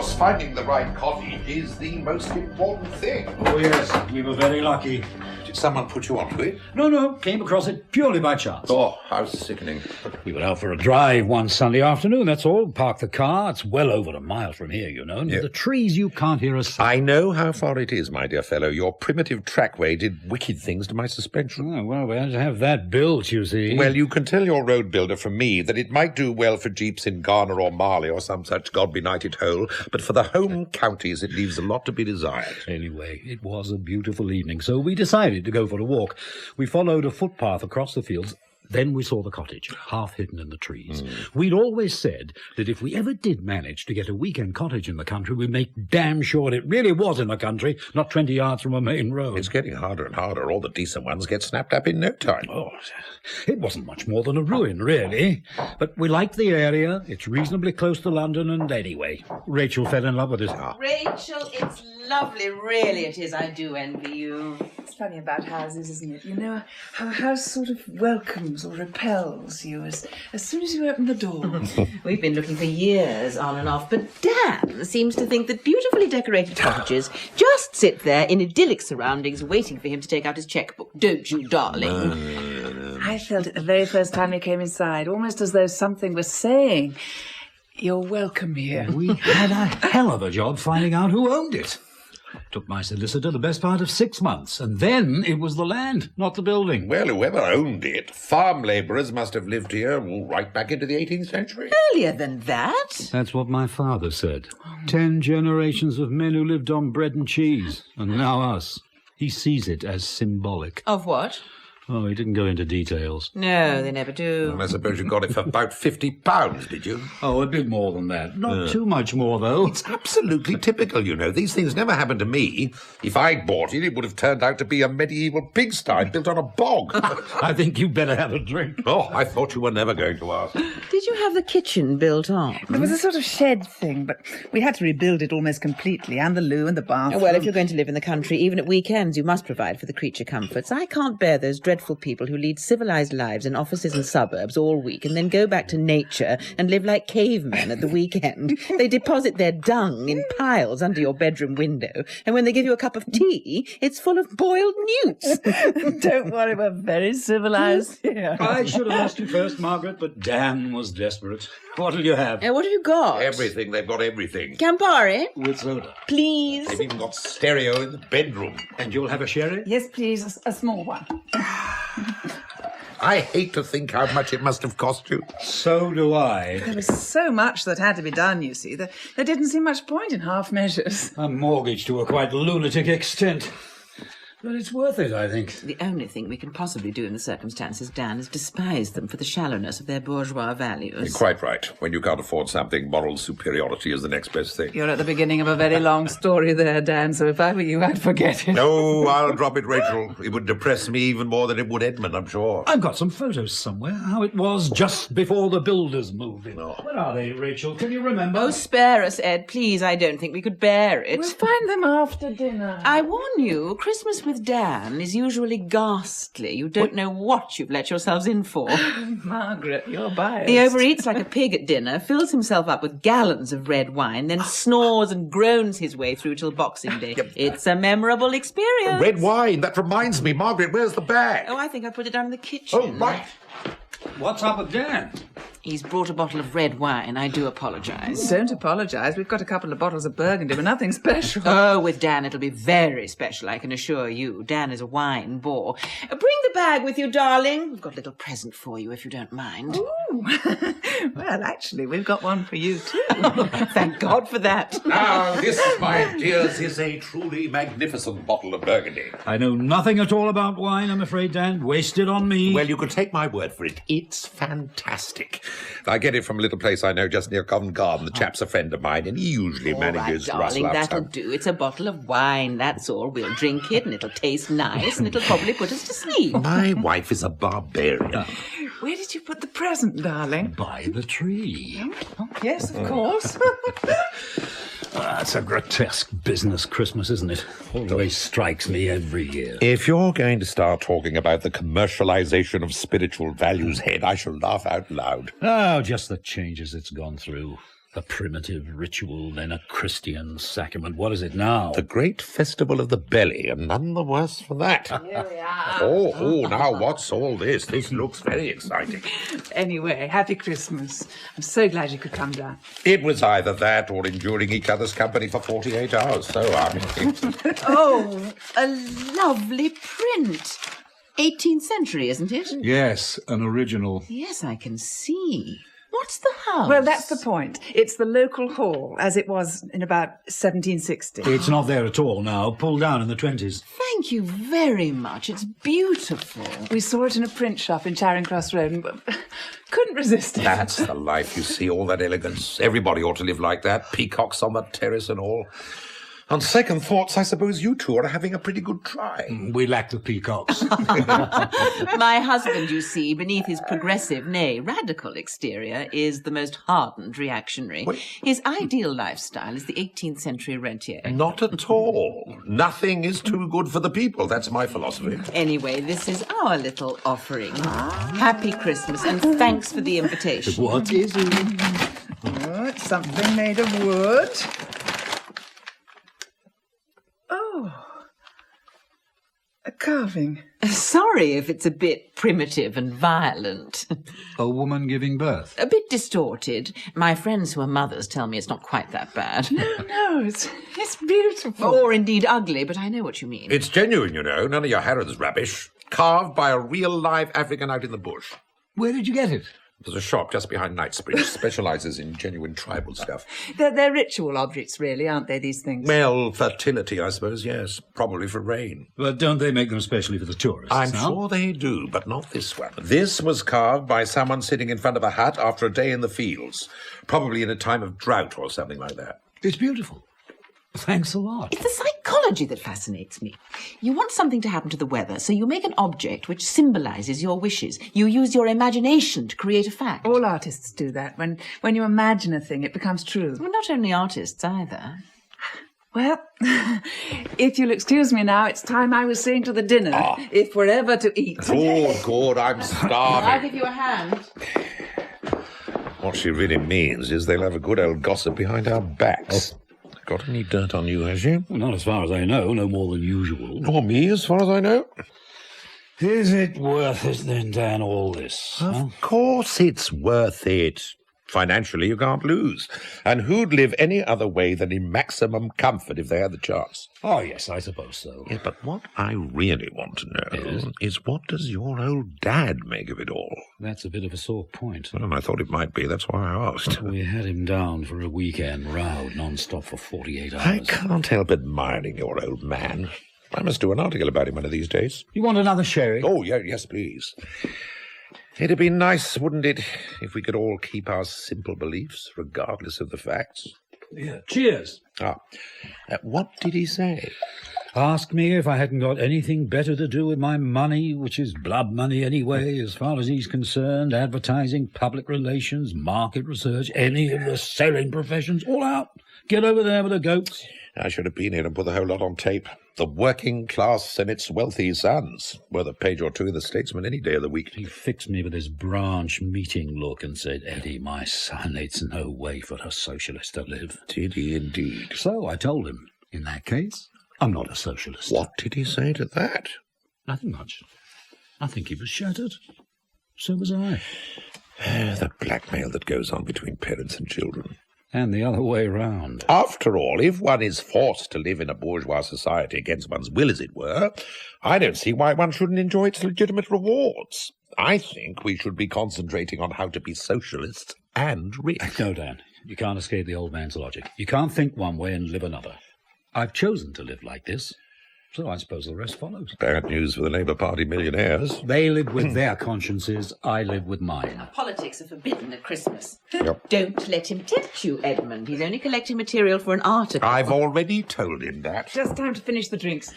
course, finding the right cottage is the most important thing. Oh, yes, we were very lucky. Did someone put you onto it? No, came across it purely by chance. Oh, how sickening. We were out for a drive one Sunday afternoon, that's all. Parked the car. It's well over a mile from here, you know. And with the trees, you can't hear a sound. I know how far it is, my dear fellow. Your primitive trackway did wicked things to my suspension. Oh, well, we had to have that built, you see. Well, you can tell your road builder from me that it might do well for jeeps in Ghana or Mali or some such God-benighted hole, but for the home counties, it leaves a lot to be desired. Anyway, it was a beautiful evening, so we decided to go for a walk. We followed a footpath across the fields. Then we saw the cottage, half hidden in the trees. We'd always said that if we ever did manage to get a weekend cottage in the country, we'd make damn sure it really was in the country, not 20 yards from a main road. It's getting harder and harder. All the decent ones get snapped up in no time. Oh, it wasn't much more than a ruin, really. But we liked the area. It's reasonably close to London, and anyway, Rachel fell in love with it. Rachel, it's lovely, really it is. I do envy you. It's funny about houses, isn't it? You know, how a house sort of welcomes or repels you as soon as you open the door. We've been looking for years on and off, but Dan seems to think that beautifully decorated cottages just sit there in idyllic surroundings waiting for him to take out his checkbook. Don't you, darling? I felt it the very first time you came inside, almost as though something was saying, "You're welcome here." We had a hell of a job finding out who owned it. Took my solicitor the best part of 6 months, and then it was the land, not the building. Well, whoever owned it, farm labourers must have lived here right back into the 18th century. Earlier than that? That's what my father said. 10 generations of men who lived on bread and cheese, and now us. He sees it as symbolic. Of what? Oh, he didn't go into details. No, they never do. I suppose you got it for about £50, did you? Oh, a bit more than that. Not too much more, though. It's absolutely typical, you know. These things never happen to me. If I'd bought it, it would have turned out to be a medieval pigsty built on a bog. I think you better have a drink. Oh, I thought you were never going to ask. Did you have the kitchen built on? There was a sort of shed thing, but we had to rebuild it almost completely, and the loo and the bathroom. Well, if you're going to live in the country, even at weekends, you must provide for the creature comforts. I can't bear those dreadful people who lead civilized lives in offices and suburbs all week and then go back to nature and live like cavemen at the weekend. They deposit their dung in piles under your bedroom window, and when they give you a cup of tea, it's full of boiled newts. Don't worry, we're very civilized here. I should have asked you first, Margaret, but Dan was desperate. What'll you have? What have you got? Everything. They've got everything. Campari? With soda. Please. They've even got stereo in the bedroom. And you'll have a sherry? Yes, please, a small one. I hate to think how much it must have cost you. So do I. There was so much that had to be done, you see, that there didn't seem much point in half measures. A mortgage to a quite lunatic extent. But it's worth it, I think. The only thing we can possibly do in the circumstances, Dan, is despise them for the shallowness of their bourgeois values. You're quite right. When you can't afford something, moral superiority is the next best thing. You're at the beginning of a very long story there, Dan, so if I were you, I'd forget it. No, I'll drop it, Rachel. It would depress me even more than it would Edmund, I'm sure. I've got some photos somewhere, how it was just before the builders moved in. Oh. Where are they, Rachel? Can you remember? Oh, spare us, Ed, please. I don't think we could bear it. We'll find them after dinner. I warn you, Christmas with Dan is usually ghastly. You don't know what you've let yourselves in for. Margaret, you're biased. He overeats like a pig at dinner, fills himself up with gallons of red wine, then snores and groans his way through till Boxing Day. It's a memorable experience. Red wine, that reminds me. Margaret, where's the bag? Oh, I think I put it down in the kitchen. Oh, right. What's up with Dan? He's brought a bottle of red wine. I do apologise. Don't apologise. We've got a couple of bottles of Burgundy, but nothing special. Oh, with Dan it'll be very special, I can assure you. Dan is a wine bore. Bring the bag with you, darling. We've got a little present for you, if you don't mind. Ooh. Well, actually, we've got one for you, too. Thank God for that. Now, this, my dears, is a truly magnificent bottle of Burgundy. I know nothing at all about wine, I'm afraid, Dan. Waste it on me. Well, you can take my word for it. It's fantastic. I get it from a little place I know just near Covent Garden. The chap's a friend of mine, and he usually manages all right, darling, rustle up that'll some. do. It's a bottle of wine, that's all. We'll drink it, and it'll taste nice, and it'll probably put us to sleep. My wife is a barbarian. Where did you put the present, darling? By the tree. Oh, yes, of course. It's a grotesque business, Christmas, isn't it? Always strikes me every year. If you're going to start talking about the commercialization of spiritual values, Head, I shall laugh out loud. Oh, just the changes it's gone through. A primitive ritual, then a Christian sacrament. What is it now? The great festival of the belly, and none the worse for that. Here we are. Oh, now what's all this? This looks very exciting. Anyway, happy Christmas. I'm so glad you could come down. It was either that or enduring each other's company for 48 hours, so I mean... Oh, a lovely print. 18th century, isn't it? Yes, an original. Yes, I can see. What's the house? Well, that's the point. It's the local hall, as it was in about 1760. It's not there at all now. Pulled down in the 20s. Thank you very much. It's beautiful. We saw it in a print shop in Charing Cross Road and couldn't resist it. That's the life, you see, all that elegance. Everybody ought to live like that. Peacocks on the terrace and all. On second thoughts, I suppose you two are having a pretty good try. We lack the peacocks. My husband, you see, beneath his progressive, nay, radical exterior, is the most hardened reactionary. Wait. His ideal lifestyle is the 18th century rentier. Not at all. Nothing is too good for the people. That's my philosophy. Anyway, this is our little offering. Happy Christmas, and thanks for the invitation. What is it? Oh, it's something made of wood. Oh, a carving. Sorry if it's a bit primitive and violent. A woman giving birth. A bit distorted. My friends who are mothers tell me it's not quite that bad. No, it's beautiful. Or indeed ugly, but I know what you mean. It's genuine, you know. None of your Harrods rubbish. Carved by a real live African out in the bush. Where did you get it? There's a shop just behind Knightsbridge. Specialises in genuine tribal stuff. They're ritual objects, really, aren't they, these things? Well, fertility, I suppose, yes. Probably for rain. But don't they make them especially for the tourists? I'm now? sure they do, but not this one. This was carved by someone sitting in front of a hut after a day in the fields. Probably in a time of drought or something like that. It's beautiful. Thanks a lot. It's the psychology that fascinates me. You want something to happen to the weather, so you make an object which symbolises your wishes. You use your imagination to create a fact. All artists do that. When you imagine a thing, it becomes true. Well, not only artists either. Well, if you'll excuse me now, it's time I was seeing to the dinner, if we're ever to eat. Oh, good, I'm I'll starving. give you a hand. What she really means is they'll have a good old gossip behind our backs. Got any dirt on you, has she? Well, not as far as I know, no more than usual. Nor me, as far as I know. Is it worth it then, Dan, all this? Of course it's worth it. Financially, you can't lose. And who'd live any other way than in maximum comfort if they had the chance? Oh, yes, I suppose so. Yeah, but what I really want to know is what does your old dad make of it all? That's a bit of a sore point. Well, I thought it might be. That's why I asked. We had him down for a weekend, rowed non-stop for 48 hours. I can't help admiring your old man. I must do an article about him one of these days. You want another sherry? Oh, yeah, yes, please. It'd be nice, wouldn't it, if we could all keep our simple beliefs, regardless of the facts? Yeah. Cheers. What did he say? Asked me if I hadn't got anything better to do with my money, which is blood money anyway, as far as he's concerned. Advertising, public relations, market research, any of the selling professions, all out. Get over there with the goats. I should have been here and put the whole lot on tape. The working class and its wealthy sons. Worth a page or two in the Statesman any day of the week. He fixed me with his branch meeting look and said, Eddie, my son, it's no way for a socialist to live. Did he indeed? So I told him, in that case, I'm not a socialist. What did he say to that? Nothing much. I think he was shattered. So was I. The blackmail that goes on between parents and children. And the other way round. After all, if one is forced to live in a bourgeois society against one's will, as it were, I don't see why one shouldn't enjoy its legitimate rewards. I think we should be concentrating on how to be socialists and rich. No, Dan, you can't escape the old man's logic. You can't think one way and live another. I've chosen to live like this, so I suppose the rest follows. Bad news for the Labour Party millionaires. They live with their consciences, I live with mine. Politics are forbidden at Christmas. Yep. Don't let him tempt you, Edmund. He's only collecting material for an article. I've already told him that. Just time to finish the drinks.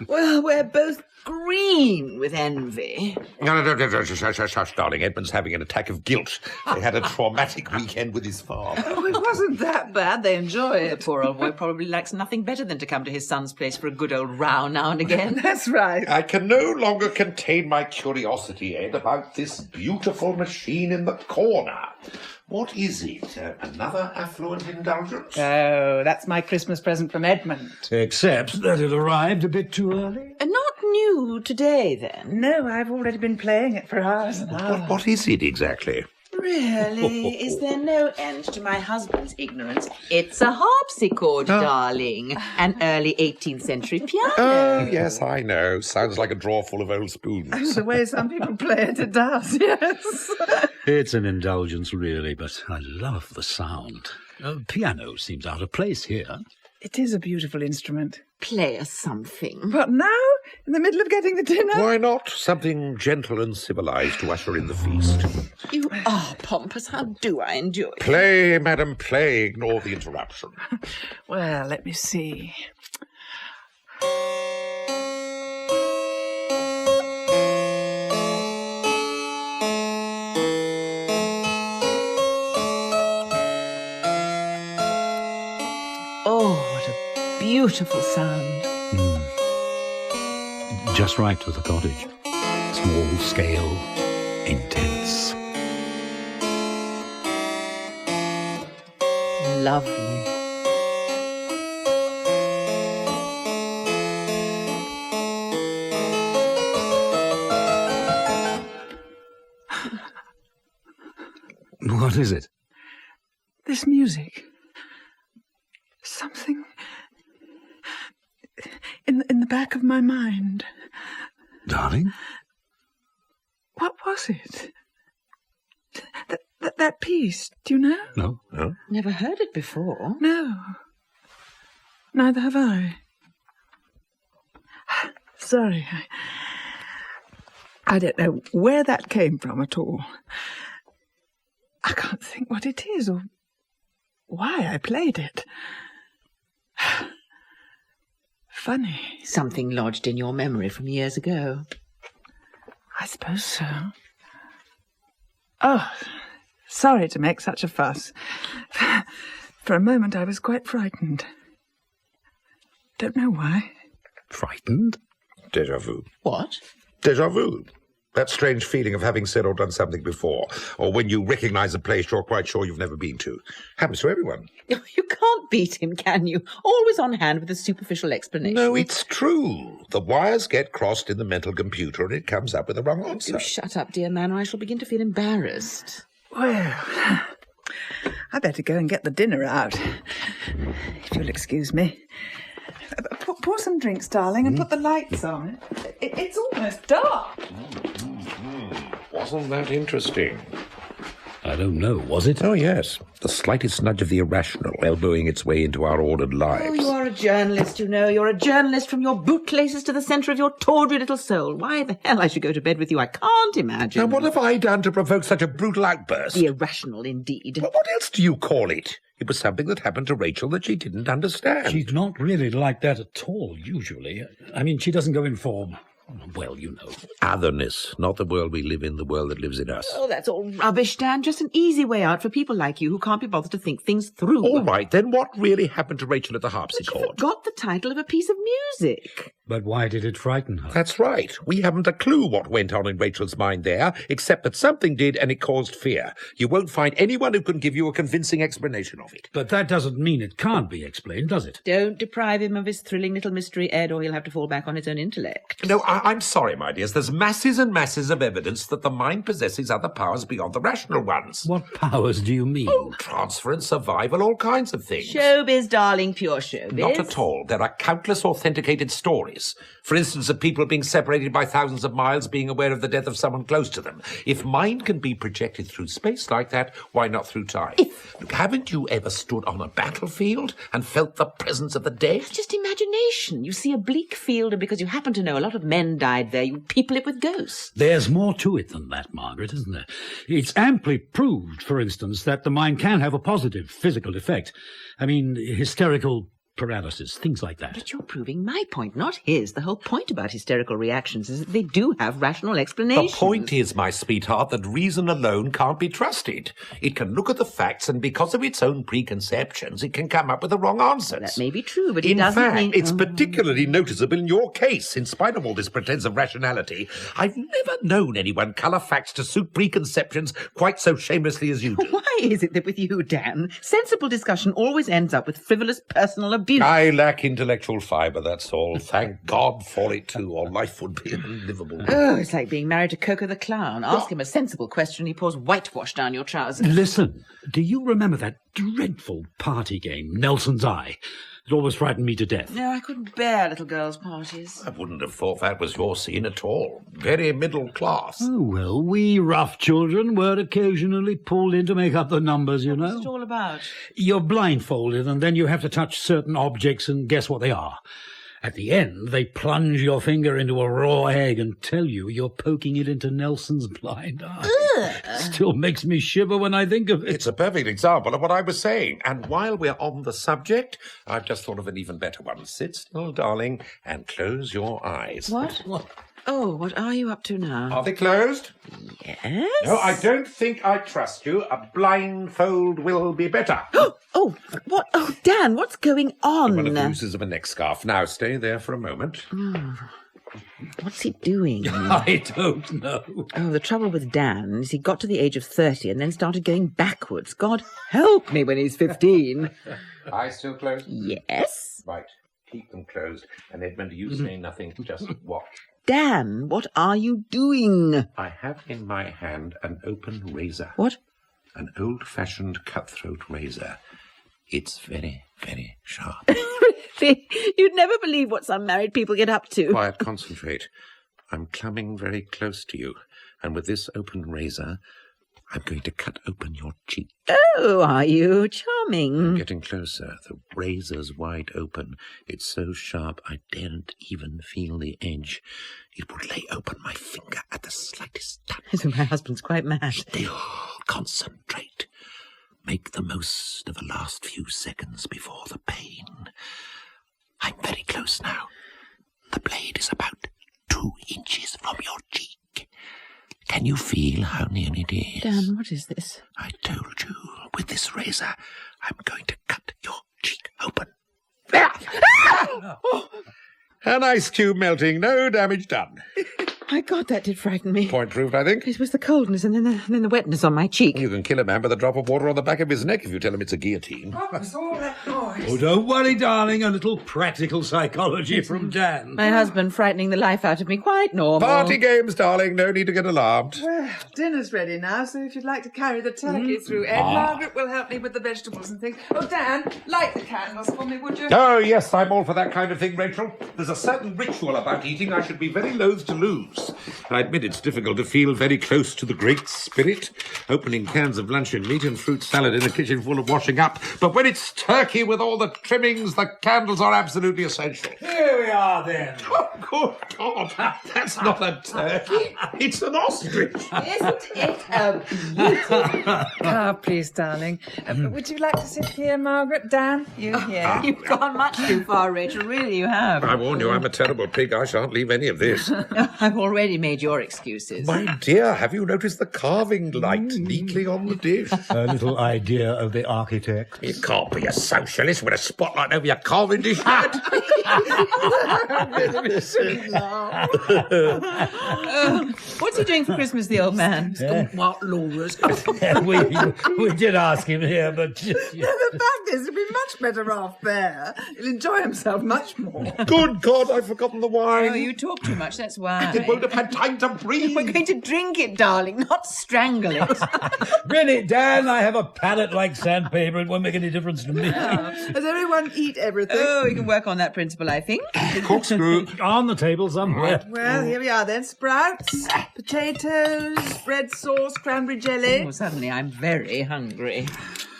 Well, we're both green with envy. No, shush, darling. Edmund's having an attack of guilt. They had a traumatic weekend with his farm. Oh, it wasn't that bad. They enjoy The it. poor old boy probably likes nothing better than to come to his son's place for a good old row now and again. That's right. I can no longer contain my curiosity, Ed, about this beautiful machine in the corner. What is it? Another affluent indulgence? Oh, that's my Christmas present from Edmund. Except that it arrived a bit too early. Not new today, then? No, I've already been playing it for hours and hours. What is it exactly? Really? Is there no end to my husband's ignorance? It's a harpsichord, darling. An early 18th century piano. Oh, yes, I know. Sounds like a drawer full of old spoons. The way some people play it, it does, yes. It's an indulgence, really, but I love the sound. Piano seems out of place here. It is a beautiful instrument. Play us something. What, now? In the middle of getting the dinner? Why not? Something gentle and civilized to usher in the feast. You are pompous. How do I enjoy it? Play, madam, play. Ignore the interruption. Well, let me see. Oh, what a beautiful sound. Just right for the cottage. Small scale, intense. Lovely. What is it? This music. Something in the back of my mind. Darling? What was it? That piece, do you know? No. No? Never heard it before. No. Neither have I. Sorry. I don't know where that came from at all. I can't think what it is or why I played it. Funny. Something lodged in your memory from years ago. I suppose so. Oh, sorry to make such a fuss. For a moment I was quite frightened. Don't know why. Frightened? Déjà vu. What? Déjà vu. That strange feeling of having said or done something before, or when you recognise a place you're quite sure you've never been to. Happens to everyone. You can't beat him, can you? Always on hand with a superficial explanation. No, it's true. The wires get crossed in the mental computer and it comes up with the wrong answer. You shut up, dear man, or I shall begin to feel embarrassed. Well, I better go and get the dinner out, if you'll excuse me. Pour some drinks, darling, and put the lights on. It's almost dark. Wasn't that interesting? I don't know, was it? Oh, yes. The slightest nudge of the irrational elbowing its way into our ordered lives. Oh, you are a journalist, you know. You're a journalist from your bootlaces to the centre of your tawdry little soul. Why the hell I should go to bed with you, I can't imagine. Now, what have I done to provoke such a brutal outburst? The irrational, indeed. Well, what else do you call it? It was something that happened to Rachel that she didn't understand. She's not really like that at all, usually. I mean, she doesn't go in for, well, you know. Otherness, not the world we live in, the world that lives in us. Oh, that's all rubbish, Dan. Just an easy way out for people like you who can't be bothered to think things through. All right, then what really happened to Rachel at the But you harpsichord? forgot the title of a piece of music. But why did it frighten her? That's right. We haven't a clue what went on in Rachel's mind there, except that something did and it caused fear. You won't find anyone who can give you a convincing explanation of it. But that doesn't mean it can't be explained, does it? Don't deprive him of his thrilling little mystery, Ed, or he'll have to fall back on his own intellect. No, I'm sorry, my dears. There's masses and masses of evidence that the mind possesses other powers beyond the rational ones. What powers do you mean? Oh, transference, survival, all kinds of things. Showbiz, darling, pure showbiz. Not at all. There are countless authenticated stories. For instance, of people being separated by thousands of miles being aware of the death of someone close to them. If mind can be projected through space like that, why not through time? Look, haven't you ever stood on a battlefield and felt the presence of the dead? It's just imagination. You see a bleak field, and because you happen to know a lot of men died there, you people it with ghosts. There's more to it than that, Margaret, isn't there? It's amply proved, for instance, that the mind can have a positive physical effect. I mean, hysterical paralysis, things like that. But you're proving my point, not his. The whole point about hysterical reactions is that they do have rational explanations. The point is, my sweetheart, that reason alone can't be trusted. It can look at the facts, and because of its own preconceptions, it can come up with the wrong answers. That may be true, but it in doesn't fact, mean... it's particularly noticeable in your case. In spite of all this pretense of rationality, I've never known anyone colour facts to suit preconceptions quite so shamelessly as you do. Why, is it that with you, Dan, sensible discussion always ends up with frivolous personal abuse? I lack intellectual fibre, that's all. Thank God for it, too, or life would be unlivable. Oh, it's like being married to Coco the Clown. Ask him a sensible question, he pours whitewash down your trousers. Listen, do you remember that dreadful party game, Nelson's Eye? It always frightened me to death. No, I couldn't bear little girls' parties. I wouldn't have thought that was your scene at all. Very middle class. Oh, well, we rough children were occasionally pulled in to make up the numbers, you What's it know. all about? You're blindfolded, and then you have to touch certain objects and guess what they are. At the end, they plunge your finger into a raw egg and tell you you're poking it into Nelson's blind eye. Still makes me shiver when I think of it. It's a perfect example of what I was saying. And while we're on the subject, I've just thought of an even better one. Sit still, darling, and close your eyes. What? Oh, what are you up to now? Are they closed? Yes? No, I don't think I trust you. A blindfold will be better. Oh, what? Oh, Dan, what's going on? One of the uses of a neck scarf. Now, stay there for a moment. What's he doing? I don't know. Oh, the trouble with Dan is he got to the age of 30 and then started going backwards. God help me when he's 15. Eyes still closed? Yes? Right. Keep them closed. And Edmund, you say nothing. Just watch. Dan, what are you doing? I have in my hand an open razor. What? An old-fashioned cutthroat razor. It's very, very sharp. Really? You'd never believe what some married people get up to. Quiet, concentrate. I'm coming very close to you, and with this open razor, I'm going to cut open your cheek. Oh, are you? I'm Charming. getting closer. The razor's wide open. It's so sharp I daren't even feel the edge. It would lay open my finger at the slightest touch. My husband's quite mad. Still, concentrate. Make the most of the last few seconds before the pain. I'm very close now. The blade is about 2 inches from your cheek. Can you feel how near it is? Dan, what is this? I told you, with this razor, I'm going to cut your cheek open. An ice cube melting, no damage done. My God, that did frighten me. Point proved, I think. It was the coldness and then the wetness on my cheek. You can kill a man with a drop of water on the back of his neck if you tell him it's a guillotine. What was all that noise? Oh, don't worry, darling. A little practical psychology from Dan. My husband frightening the life out of me, quite normal. Party games, darling. No need to get alarmed. Well, dinner's ready now, so if you'd like to carry the turkey through, Ed, Margaret will help me with the vegetables and things. Oh, Dan, light the candles for me, would you? Oh, yes, I'm all for that kind of thing, Rachel. There's a certain ritual about eating I should be very loath to lose. I admit it's difficult to feel very close to the Great Spirit, opening cans of luncheon meat and fruit salad in a kitchen full of washing up. But when it's turkey with all the trimmings, the candles are absolutely essential. Here we are, then. Oh, good God, that's not a turkey. It's an ostrich. Isn't it a beauty? Ah, please, darling. Would you like to sit here, Margaret? Dan, you here? You've gone much too far, Rachel. Really, you have. I warn you, I'm a terrible pig. I shan't leave any of this. I've already made your excuses. My dear, have you noticed the carving light neatly on the dish? A little idea of the architect. You can't be a socialist with a spotlight over your carving dish, lad. What's he doing for Christmas, the old man? What, Laura's? we did ask him here, but just, The fact is, he'll be much better off there. He'll enjoy himself much more. Good God, I've forgotten the wine. Oh, you talk too much, that's why. It won't have had time to breathe. We're going to drink it, darling, not strangle it. really, Dan, I have a palate like sandpaper. It won't make any difference to me. Does everyone eat everything? Oh, we can work on that principle, I think. Corkscrew. On the table somewhere. Well, here we are then. Sprouts, potatoes, bread sauce, cranberry jelly. Oh, suddenly I'm very hungry.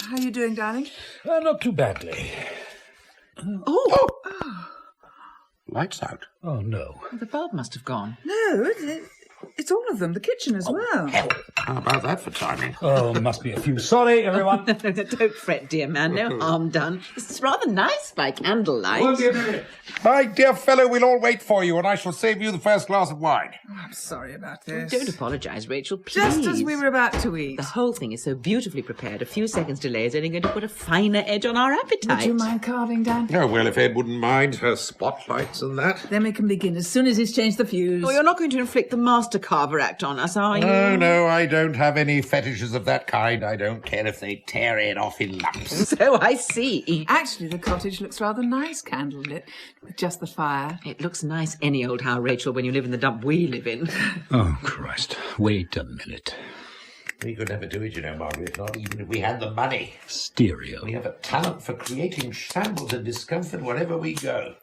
How are you doing, darling? Not too badly. Oh, Lights out. Oh, no. The bulb must have gone. no, it's all of them. The kitchen as well. How about that for timing? Oh, must be a few. Sorry, everyone. Don't fret, dear man. No harm done. It's rather nice by candlelight. Won't be a minute. My dear fellow, we'll all wait for you, and I shall save you the first glass of wine. I'm sorry about this. Don't apologise, Rachel, please. Just as we were about to eat. The whole thing is so beautifully prepared. A few seconds' delay is only going to put a finer edge on our appetite. Would you mind carving, Dan? Oh, well, if Ed wouldn't mind her spotlights and that. Then we can begin as soon as he's changed the fuse. Oh, you're not going to inflict the master carver act on us, are you? No, I don't have any fetishes of that kind. I don't care if they tear it off in lumps. So I see. Actually, the cottage looks rather nice, candlelit, with just the fire. It looks nice any old how, Rachel, when you live in the dump we live in. Oh, Christ. Wait a minute. We could never do it, you know, Margaret, not even if we had the money. Stereo. We have a talent for creating shambles and discomfort wherever we go.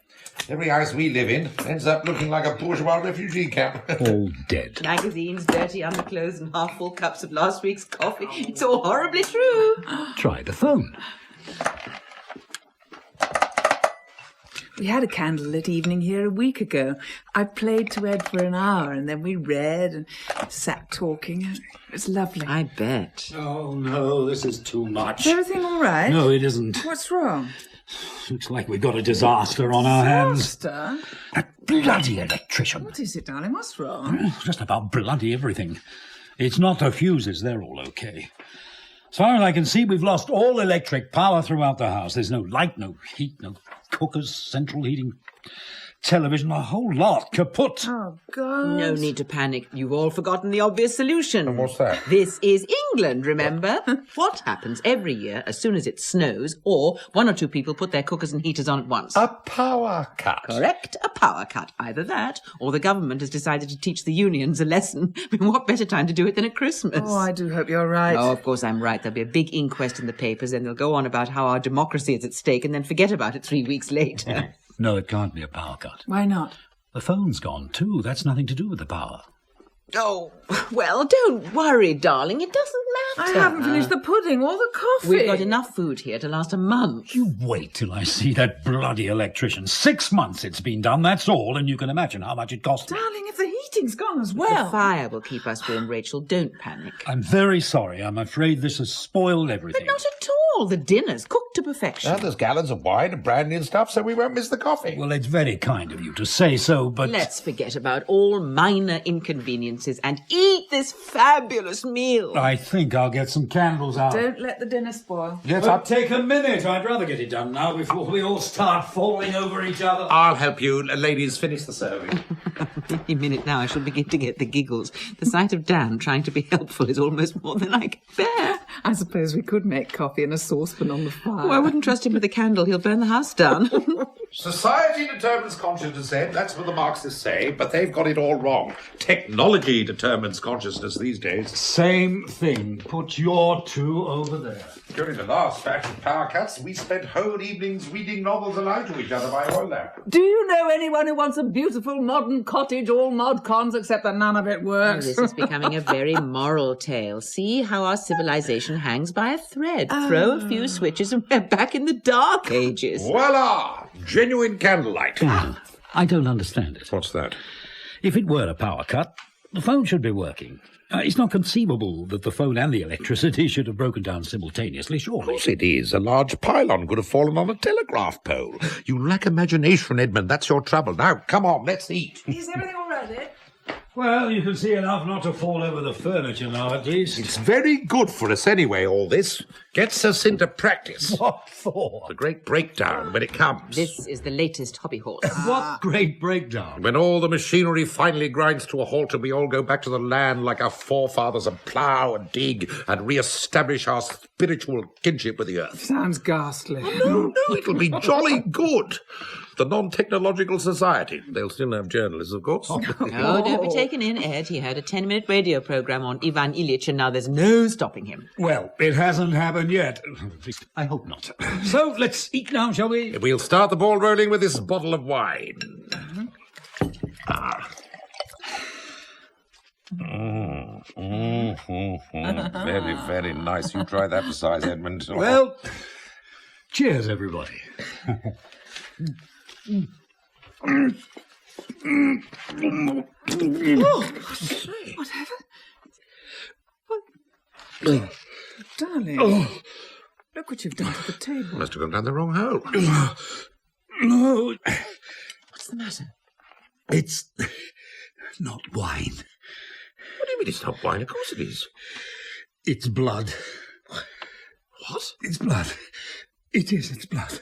Every house we live in ends up looking like a bourgeois refugee camp. All dead. Magazines, dirty underclothes, and half-full cups of last week's coffee. It's all horribly true. Try the phone. We had a candlelit evening here a week ago. I played to Ed for an hour, and then we read and sat talking. It was lovely. I bet. Oh, no, this is too much. Is everything all right? No, it isn't. What's wrong? Looks like we've got a disaster on our hands. Disaster? That bloody electrician. What is it, darling? What's wrong? Just about bloody everything. It's not the fuses, they're all okay. As far as I can see, we've lost all electric power throughout the house. There's no light, no heat, no cookers, central heating, television, a whole lot kaput. Oh, God. No need to panic. You've all forgotten the obvious solution. And what's that? This is England, remember? What happens every year as soon as it snows or one or two people put their cookers and heaters on at once? A power cut. Correct, a power cut. Either that, or the government has decided to teach the unions a lesson. I mean, what better time to do it than at Christmas? Oh, I do hope you're right. Oh, of course I'm right. There'll be a big inquest in the papers, and they'll go on about how our democracy is at stake, and then forget about it 3 weeks later. No, it can't be a power cut. Why not? The phone's gone, too. That's nothing to do with the power. Oh, well, don't worry, darling. It doesn't I matter. haven't finished the pudding or the coffee. We've got enough food here to last a month. You wait till I see that bloody electrician. 6 months it's been done, that's all, and you can imagine how much it cost me. Darling, if the heating's gone as The well. fire will keep us warm, Rachel. Don't panic. I'm very sorry. I'm afraid this has spoiled everything. But not at all. The dinner's cooked to perfection. There's gallons of wine and brandy and stuff, so we won't miss the coffee. Well, it's very kind of you to say so, but... Let's forget about all minor inconveniences and eat this fabulous meal. I think I'll get some candles out. Don't let the dinner spoil. Yes, But take a minute. I'd rather get it done now before we all start falling over each other. I'll help you. Ladies, finish the serving. Any minute now I shall begin to get the giggles. The sight of Dan trying to be helpful is almost more than I can bear. I suppose we could make coffee in a saucepan on the fire. Oh, I wouldn't trust him with a candle. He'll burn the house down. Society determines consciousness, Ed. That's what the Marxists say, but they've got it all wrong. Technology determines consciousness these days. Same thing. Put your two over there. During the last batch of power cuts, we spent whole evenings reading novels aloud to each other by oil lamp. Do you know anyone who wants a beautiful modern cottage, all mod cons, except that none of it works? This is becoming a very moral tale. See how our civilization hangs by a thread. Throw a few switches and we're back in the Dark Ages. Voila! Genuine candlelight. I don't understand it. What's that? If it were a power cut, the phone should be working. It's not conceivable that the phone and the electricity should have broken down simultaneously, surely. Of course it is. A large pylon could have fallen on a telegraph pole. You lack imagination, Edmund. That's your trouble. Now, come on, let's eat. Is everything all ready? Well, you can see enough not to fall over the furniture now, at least. It's very good for us anyway, all this. Gets us into practice. What for? The great breakdown when it comes. This is the latest hobby horse. What great breakdown. When all the machinery finally grinds to a halt and we all go back to the land like our forefathers and plough and dig and re-establish our spiritual kinship with the earth. Sounds ghastly. No, it'll be jolly good. The non-technological society. They'll still have journalists, of course. Oh, don't be taken in, Ed. He had a 10-minute radio program on Ivan Ilyich, and now there's no stopping him. Well, it hasn't happened yet. At least, I hope not. So, let's eat now, shall we? We'll start the ball rolling with this bottle of wine. Very, very nice. You try that besides, Edmund. Well, cheers, everybody. Whatever. What? Darling. Look what you've done to the table. Must have gone down the wrong hole. No, What's the matter? it's not wine. What do you mean it's not wine? Of course it is. It's blood. What? It's blood. It is, it's blood.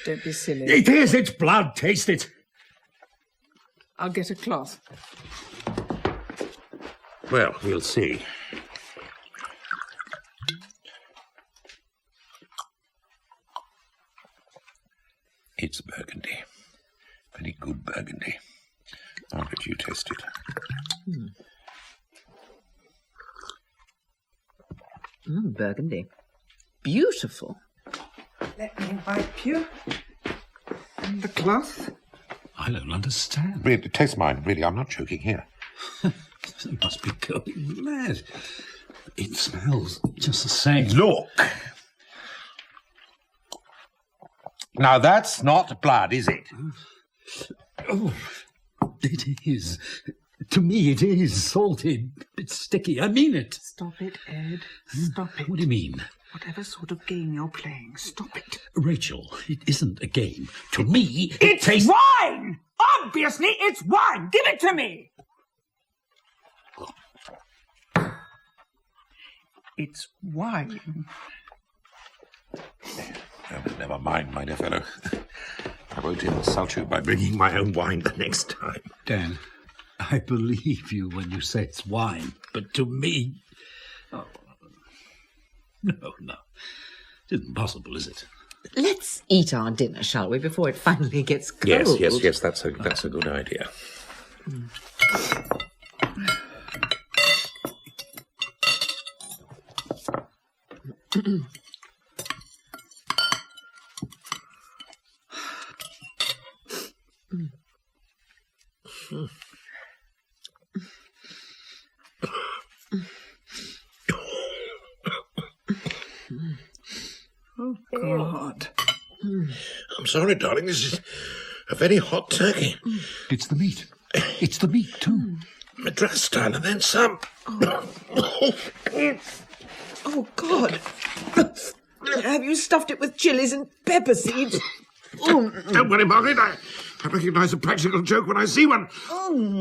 Don't be silly. It is, it's blood. Taste it. I'll get a cloth. Well, we'll see. It's Burgundy. Very good Burgundy. Margaret, you taste it. Burgundy. Beautiful. Let me wipe you. And the cloth. I don't understand. Really, taste mine. Really, I'm not joking here. You must be going mad. It smells just the same. Look! Now, that's not blood, is it? Oh, it is. To me, it is salty. It's sticky. I mean it. Stop it, Ed. Stop it. What do you mean? Whatever sort of game you're playing, stop it. Rachel, it isn't a game. To me, It's tastes... wine! Obviously, it's wine! Give it to me! It's wine. Oh, but never mind, my dear fellow. I won't insult you by bringing my own wine the next time. Dan, I believe you when you say it's wine, but to me... Oh, no. It isn't possible, is it? Let's eat our dinner, shall we, before it finally gets cold? Yes, that's a good idea. Oh, God. I'm sorry, darling. This is a very hot turkey. It's the meat. It's the meat, too. Madras style and then some. Oh, God. Have you stuffed it with chilies and pepper seeds? Don't worry, Margaret. I recognise a practical joke when I see one.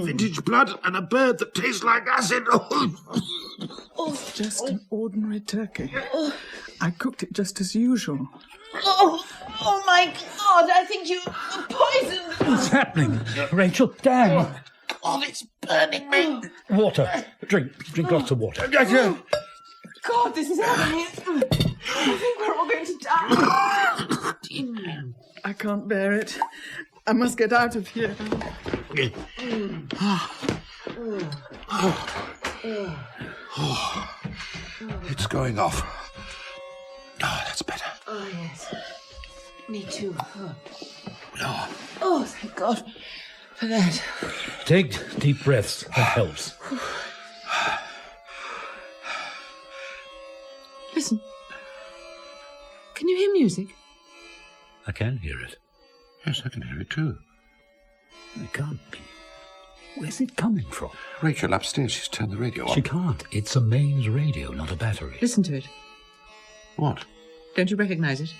Vintage blood and a bird that tastes like acid. It's just an ordinary turkey. I cooked it just as usual. Oh, my God. I think you poisoned. What's happening? Rachel, Dan. Oh, it's burning me. Water. Drink lots of water. God, this is happening. I think we're all going to die. I can't bear it. I must get out of here. It's going off. Oh, that's better. Oh, yes. Me too. Oh. Oh, thank God for that. Take deep breaths. That helps. Listen. Can you hear music? I can hear it. Yes, I can hear it too. It can't be. Where's it coming from? Rachel upstairs, she's turned the radio on. She can't. It's a mains radio, not a battery. Listen to it. What? Don't you recognize it?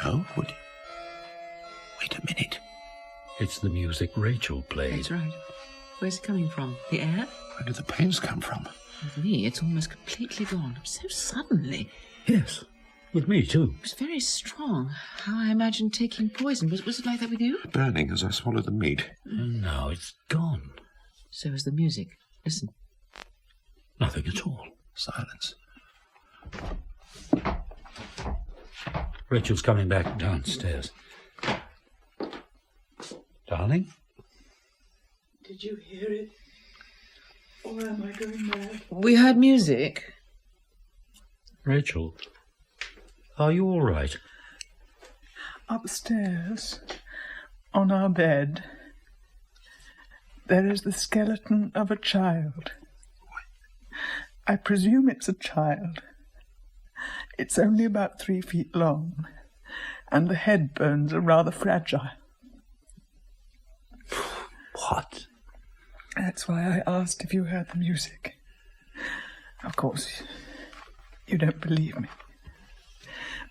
No? Would you? Wait a minute. It's the music Rachel played. That's right. Where's it coming from? The air? Where did the pains come from? With me, it's almost completely gone. So suddenly. Yes, with me too. It was very strong. How I imagined taking poison. Was it like that with you? Burning as I swallowed the meat. And now it's gone. So is the music. Listen. Nothing at all. Silence. Rachel's coming back downstairs. Darling? Did you hear it? Or am I going mad? We heard music. Rachel, are you all right? Upstairs, on our bed, there is the skeleton of a child. I presume it's a child. It's only about 3 feet long, and the head bones are rather fragile. What? That's why I asked if you heard the music. Of course, you don't believe me.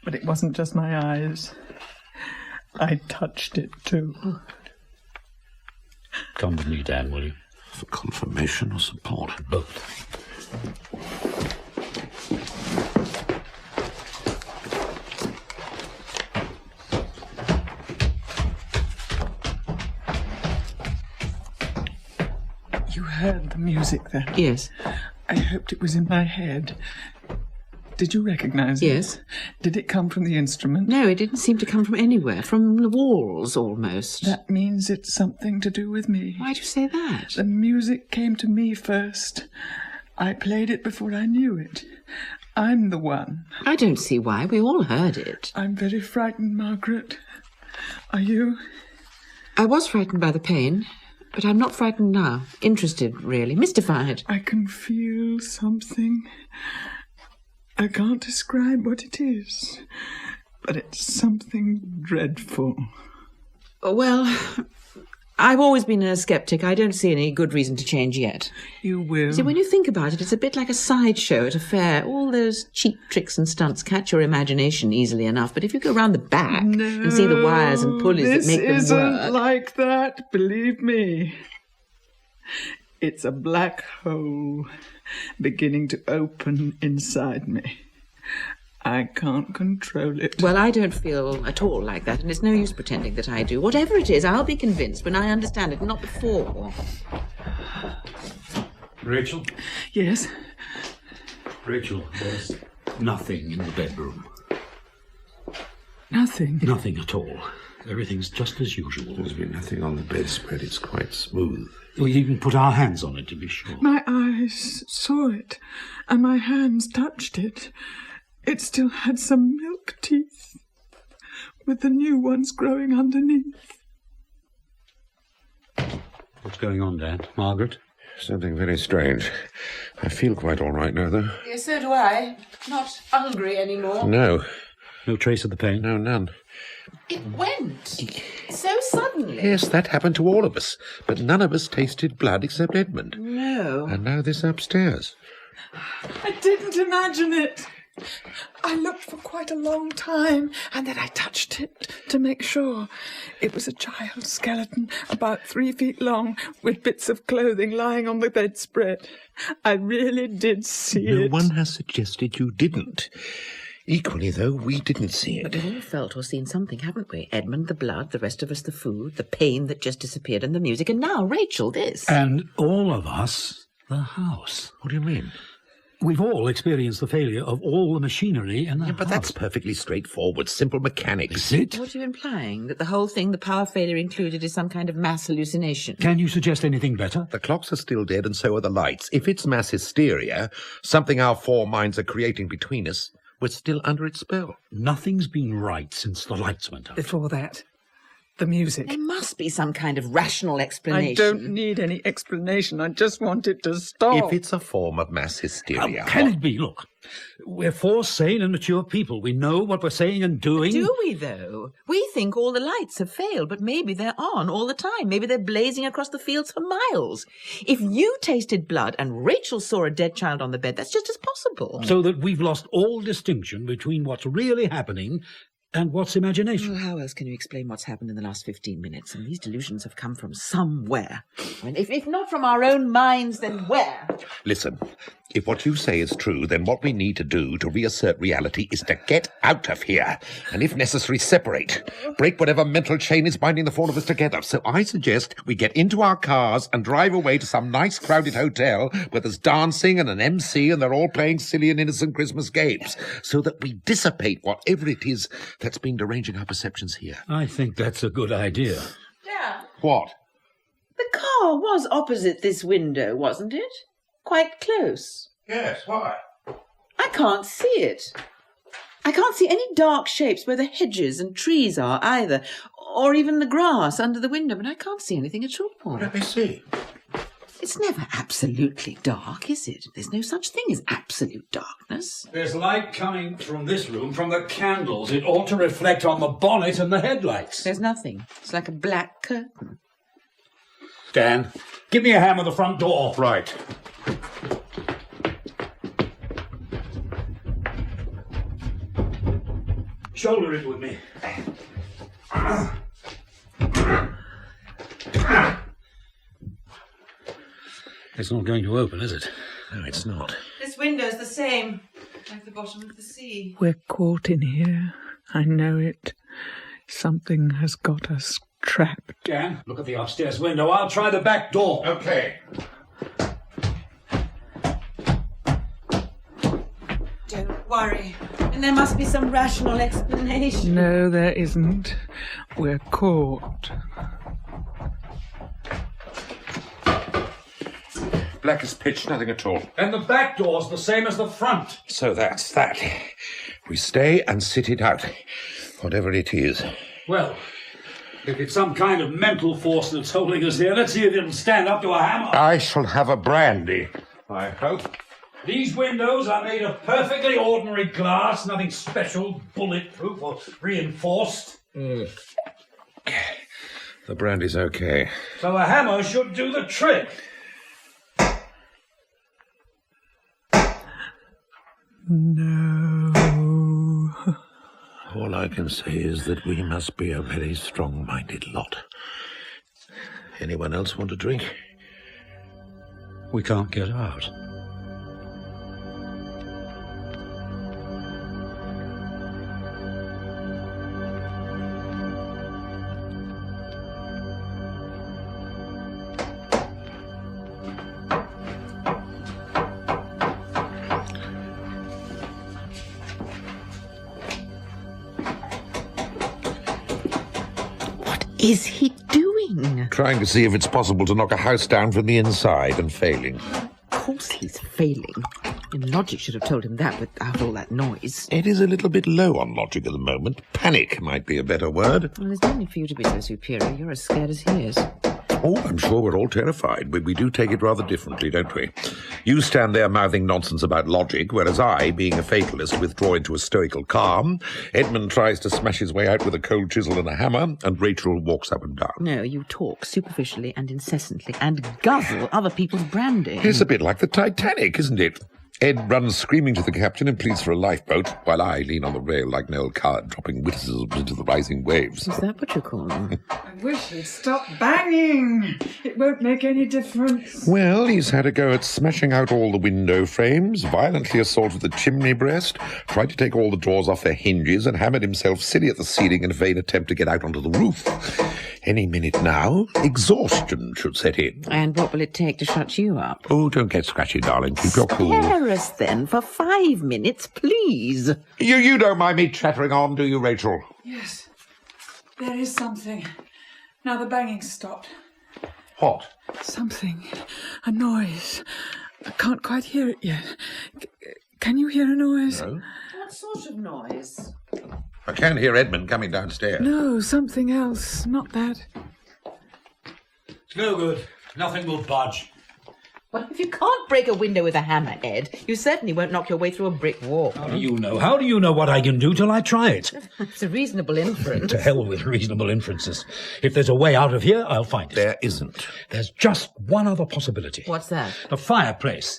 But it wasn't just my eyes. I touched it too. Come with me, Dan, will you? For confirmation or support? Both. You heard the music. music, then? Yes. I hoped it was in my head. Did you recognise it? Yes. Did it come from the instrument? No, it didn't seem to come from anywhere. From the walls, almost. That means it's something to do with me. Why do you say that? The music came to me first. I played it before I knew it. I'm the one. I don't see why. We all heard it. I'm very frightened, Margaret. Are you? I was frightened by the pain, but I'm not frightened now. Interested, really. Mystified. I can feel something. I can't describe what it is, but it's something dreadful. Well, I've always been a skeptic. I don't see any good reason to change yet. You will. See, when you think about it, it's a bit like a sideshow at a fair. All those cheap tricks and stunts catch your imagination easily enough, but if you go round the back and see the wires and pulleys that make them work... This isn't like that, believe me. It's a black hole beginning to open inside me. I can't control it. Well, I don't feel at all like that, and it's no use pretending that I do. Whatever it is, I'll be convinced when I understand it, not before. Rachel? Yes? Rachel, there's nothing in the bedroom. Nothing? Nothing at all. Everything's just as usual. There's been nothing on the bedspread. It's quite smooth. We even put our hands on it to be sure. My eyes saw it, and my hands touched it. It still had some milk teeth, with the new ones growing underneath. What's going on, Dad? Margaret? Something very strange. I feel quite all right now, though. Yes, so do I. Not hungry anymore. No. No trace of the pain? No, none. It went. So suddenly. Yes, that happened to all of us. But none of us tasted blood except Edmund. No. And now this upstairs. I didn't imagine it. I looked for quite a long time, and then I touched it to make sure. It was a child's skeleton, about 3 feet long, with bits of clothing lying on the bedspread. I really did see it. No one has suggested you didn't. Equally, though, we didn't see it. But we've all felt or seen something, haven't we? Edmund, the blood, the rest of us, the food, the pain that just disappeared, and the music, and now Rachel, this. And all of us, the house. What do you mean? We've all experienced the failure of all the machinery in the house. But that's perfectly straightforward, simple mechanics. Is it? What are you implying? That the whole thing, the power failure included, is some kind of mass hallucination? Can you suggest anything better? The clocks are still dead and so are the lights. If it's mass hysteria, something our four minds are creating between us, we're still under its spell. Nothing's been right since the lights went out. Before that, the music. There must be some kind of rational I explanation. don't need any explanation. I just want it to stop. If it's a form of mass hysteria... How can it be? Look, we're four sane and mature people. We know what we're saying and doing. Do we, though? We think all the lights have failed, but maybe they're on all the time. Maybe they're blazing across the fields for miles. If you tasted blood and Rachel saw a dead child on the bed, that's just as possible. So that we've lost all distinction between what's really happening and what's imagination. Well, how else can you explain what's happened in the last 15 minutes? And these delusions have come from somewhere. I mean, if not from our own minds, then where? Listen, if what you say is true, then what we need to do to reassert reality is to get out of here. And if necessary, separate. Break whatever mental chain is binding the four of us together. So I suggest we get into our cars and drive away to some nice crowded hotel where there's dancing and an MC and they're all playing silly and innocent Christmas games. So that we dissipate whatever it is that's been deranging our perceptions here. I think that's a good idea. Yeah. What? The car was opposite this window, wasn't it? Quite close. Yes, why? I can't see it. I can't see any dark shapes where the hedges and trees are either, or even the grass under the window, but I can't see anything at all. Let me see. It's never absolutely dark, is it? There's no such thing as absolute darkness. There's light coming from this room, from the candles. It ought to reflect on the bonnet and the headlights. There's nothing. It's like a black curtain. Dan, give me a hand with the front door. Right. Shoulder it with me. It's not going to open, is it? No, it's not. This window's the same, like the bottom of the sea. We're caught in here. I know it. Something has got us trapped. Dan, look at the upstairs window. I'll try the back door. Okay. Don't worry. And there must be some rational explanation. No, there isn't. We're caught. Black as pitch, nothing at all. And the back door's the same as the front. So that's that. We stay and sit it out, whatever it is. Well, if it's some kind of mental force that's holding us here, let's see if it'll stand up to a hammer. I shall have a brandy, I hope. These windows are made of perfectly ordinary glass, nothing special, bulletproof or reinforced. The brandy's okay. So a hammer should do the trick. No. All I can say is that we must be a very strong-minded lot. Anyone else want a drink? We can't get out. Is he doing? Trying to see if it's possible to knock a house down from the inside and failing. Of course he's failing. And logic should have told him that without all that noise. It is a little bit low on logic at the moment. Panic might be a better word. Well, there's no need for you to be so superior. You're as scared as he is. Oh, I'm sure we're all terrified, but we do take it rather differently, don't we? You stand there mouthing nonsense about logic, whereas I, being a fatalist, withdraw into a stoical calm. Edmund tries to smash his way out with a cold chisel and a hammer, and Rachel walks up and down. No, you talk superficially and incessantly and guzzle other people's brandy. It's a bit like the Titanic, isn't it? Ed runs screaming to the captain and pleads for a lifeboat, while I lean on the rail like an old coward, dropping witticisms into the rising waves. Is that what you call them? I wish he'd stop banging. It won't make any difference. Well, he's had a go at smashing out all the window frames, violently assaulted the chimney breast, tried to take all the doors off their hinges, and hammered himself silly at the ceiling in a vain attempt to get out onto the roof. Any minute now, exhaustion should set in. And what will it take to shut you up? Oh, don't get scratchy, darling. Keep your cool. Spare us then for 5 minutes, please. You don't mind me chattering on, do you, Rachel? Yes, there is something. Now the banging's stopped. What? Something. A noise. I can't quite hear it yet. Can you hear a noise? No. What sort of noise? I can hear Edmund coming downstairs. No, something else. Not that. It's no good. Nothing will budge. Well, if you can't break a window with a hammer, Ed, you certainly won't knock your way through a brick wall. How do you know? How do you know what I can do till I try it? It's a reasonable inference. To hell with reasonable inferences. If there's a way out of here, I'll find it. There isn't. There's just one other possibility. What's that? The fireplace.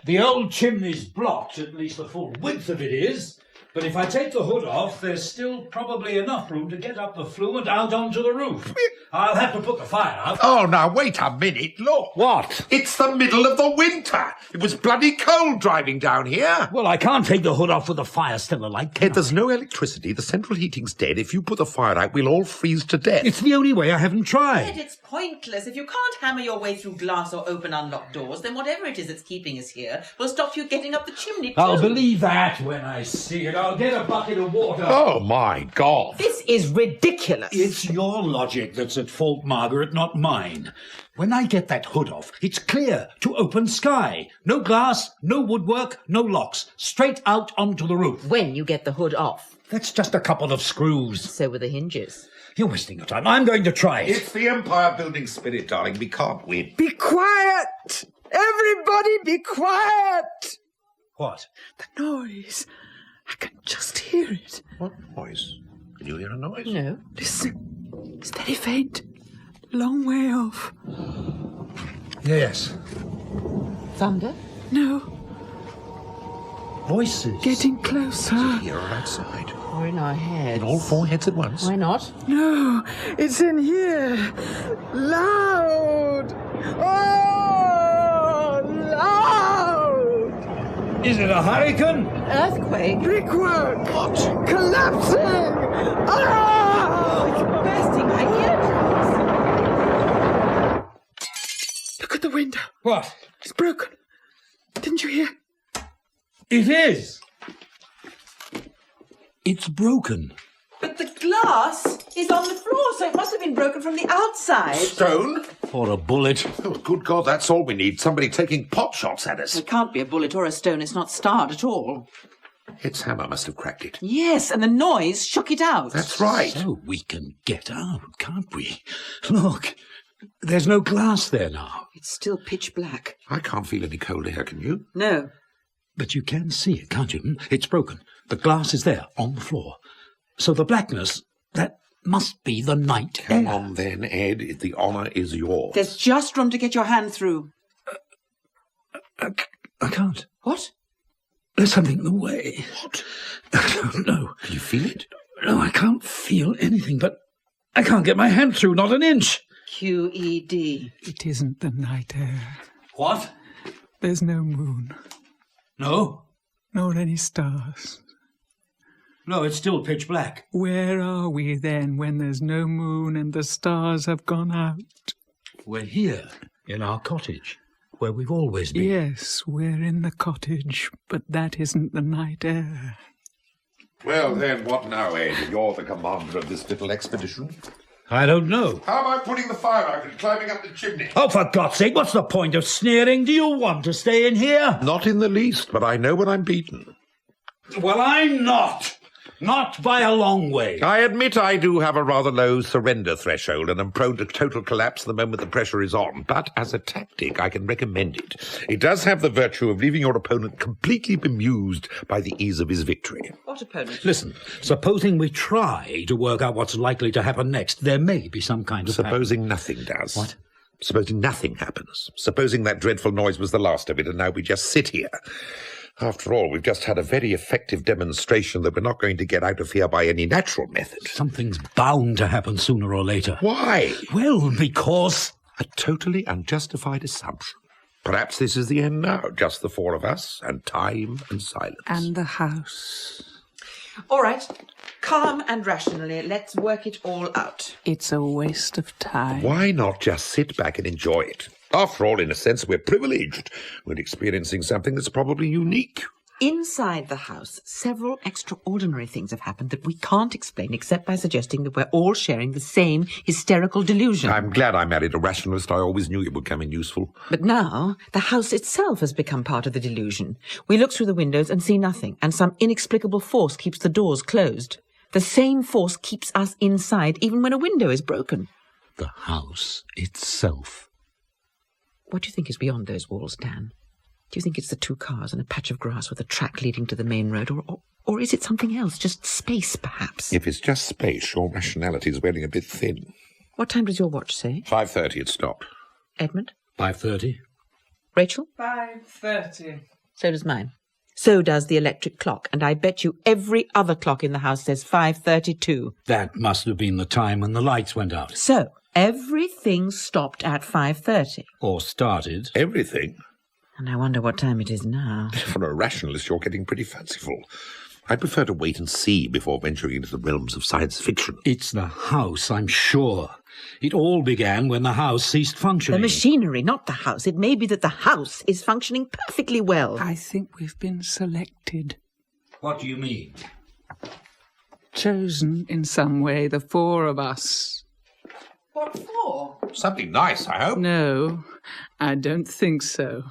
The old chimney's blocked, at least the full width of it is. But if I take the hood off, there's still probably enough room to get up the flue and out onto the roof. I'll have to put the fire out. Oh, now, wait a minute. Look. What? It's the middle of the winter. It was bloody cold driving down here. Well, I can't take the hood off with the fire still alight. can Ed, there's no electricity. The central heating's dead. If you put the fire out, we'll all freeze to death. It's the only way. I haven't Ed, tried. it's pointless. If you can't hammer your way through glass or open unlocked doors, then whatever it is that's keeping us here will stop you getting up the chimney, too. I'll believe that when I see it. I'll get a bucket of water. Oh, my God. This is ridiculous. It's your logic that's at fault, Margaret, not mine. When I get that hood off, it's clear to open sky. No glass, no woodwork, no locks. Straight out onto the roof. When you get the hood off. That's just a couple of screws. So were the hinges. You're wasting your time. I'm going to try it. It's the Empire building spirit, darling. We can't win. Be quiet! Everybody be quiet! What? The noise. I can just hear it. What noise? Can you hear a noise? No. Listen. It's very faint. Long way off. Yes. Thunder? No. Voices. Getting closer. Here or outside? Or in our heads? In all 4 heads at once? Why not? No. It's in here. Loud. Oh, loud. Is it a hurricane? Earthquake? Brickwork. What? Collapsing. Ah! It's bursting my eardrums. Look at the window. What? It's broken. Didn't you hear? It is. It's broken. But the glass is on the floor, so it must have been broken from the outside. Stone? Or a bullet. Oh, good God, that's all we need. Somebody taking pot shots at us. It can't be a bullet or a stone. It's not starred at all. Its hammer must have cracked it. Yes, and the noise shook it out. That's right. So we can get out, can't we? Look, there's no glass there now. It's still pitch black. I can't feel any cold air, can you? No. But you can see it, can't you? It's broken. The glass is there, on the floor. So the blackness, that must be the night Come air. on then, Ed. The honour is yours. There's just room to get your hand through. I can't. What? There's something in the way. What? I don't know. Can you feel it? No, I can't feel anything, but I can't get my hand through, not an inch. QED. It isn't the night air. What? There's no moon, No? nor any stars. No, it's still pitch black. Where are we then when there's no moon and the stars have gone out? We're here, in our cottage, where we've always been. Yes, we're in the cottage, but that isn't the night air. Well, then, what now, Ed? You're the commander of this little expedition. I don't know. How about putting the fire out and climbing up the chimney? Oh, for God's sake, what's the point of sneering? Do you want to stay in here? Not in the least, but I know when I'm beaten. Well, I'm not. Not by a long way. I admit I do have a rather low surrender threshold and am prone to total collapse the moment the pressure is on, but as a tactic I can recommend it. It does have the virtue of leaving your opponent completely bemused by the ease of his victory. What opponent? Listen, supposing we try to work out what's likely to happen next, there may be some kind of... Supposing nothing does. What? Supposing nothing happens. Supposing that dreadful noise was the last of it and now we just sit here. After all, we've just had a very effective demonstration that we're not going to get out of here by any natural method. Something's bound to happen sooner or later. Why? Well, because... A totally unjustified assumption. Perhaps this is the end now, just the four of us, and time and silence. And the house. All right. Calm and rationally, let's work it all out. It's a waste of time. Why not just sit back and enjoy it? After all, in a sense, we're privileged. We're experiencing something that's probably unique. Inside the house, several extraordinary things have happened that we can't explain except by suggesting that we're all sharing the same hysterical delusion. I'm glad I married a rationalist. I always knew it would come in useful. But now, the house itself has become part of the delusion. We look through the windows and see nothing, and some inexplicable force keeps the doors closed. The same force keeps us inside even when a window is broken. The house itself. What do you think is beyond those walls, Dan? Do you think it's the two cars and a patch of grass with a track leading to the main road, or is it something else, just space, perhaps? If it's just space, your rationality is wearing a bit thin. What time does your watch say? 5:30 it stopped. Edmund? 5:30. Rachel? 5:30. So does mine. So does the electric clock, and I bet you every other clock in the house says 5:32. That must have been the time when the lights went out. So, everything stopped at 5:30. Or started. Everything? And I wonder what time it is now. For a rationalist, you're getting pretty fanciful. I prefer to wait and see before venturing into the realms of science fiction. It's the house, I'm sure. It all began when the house ceased functioning. The machinery, not the house. It may be that the house is functioning perfectly well. I think we've been selected. What do you mean? Chosen in some way, the four of us. What for? Something nice, I hope. No, I don't think so.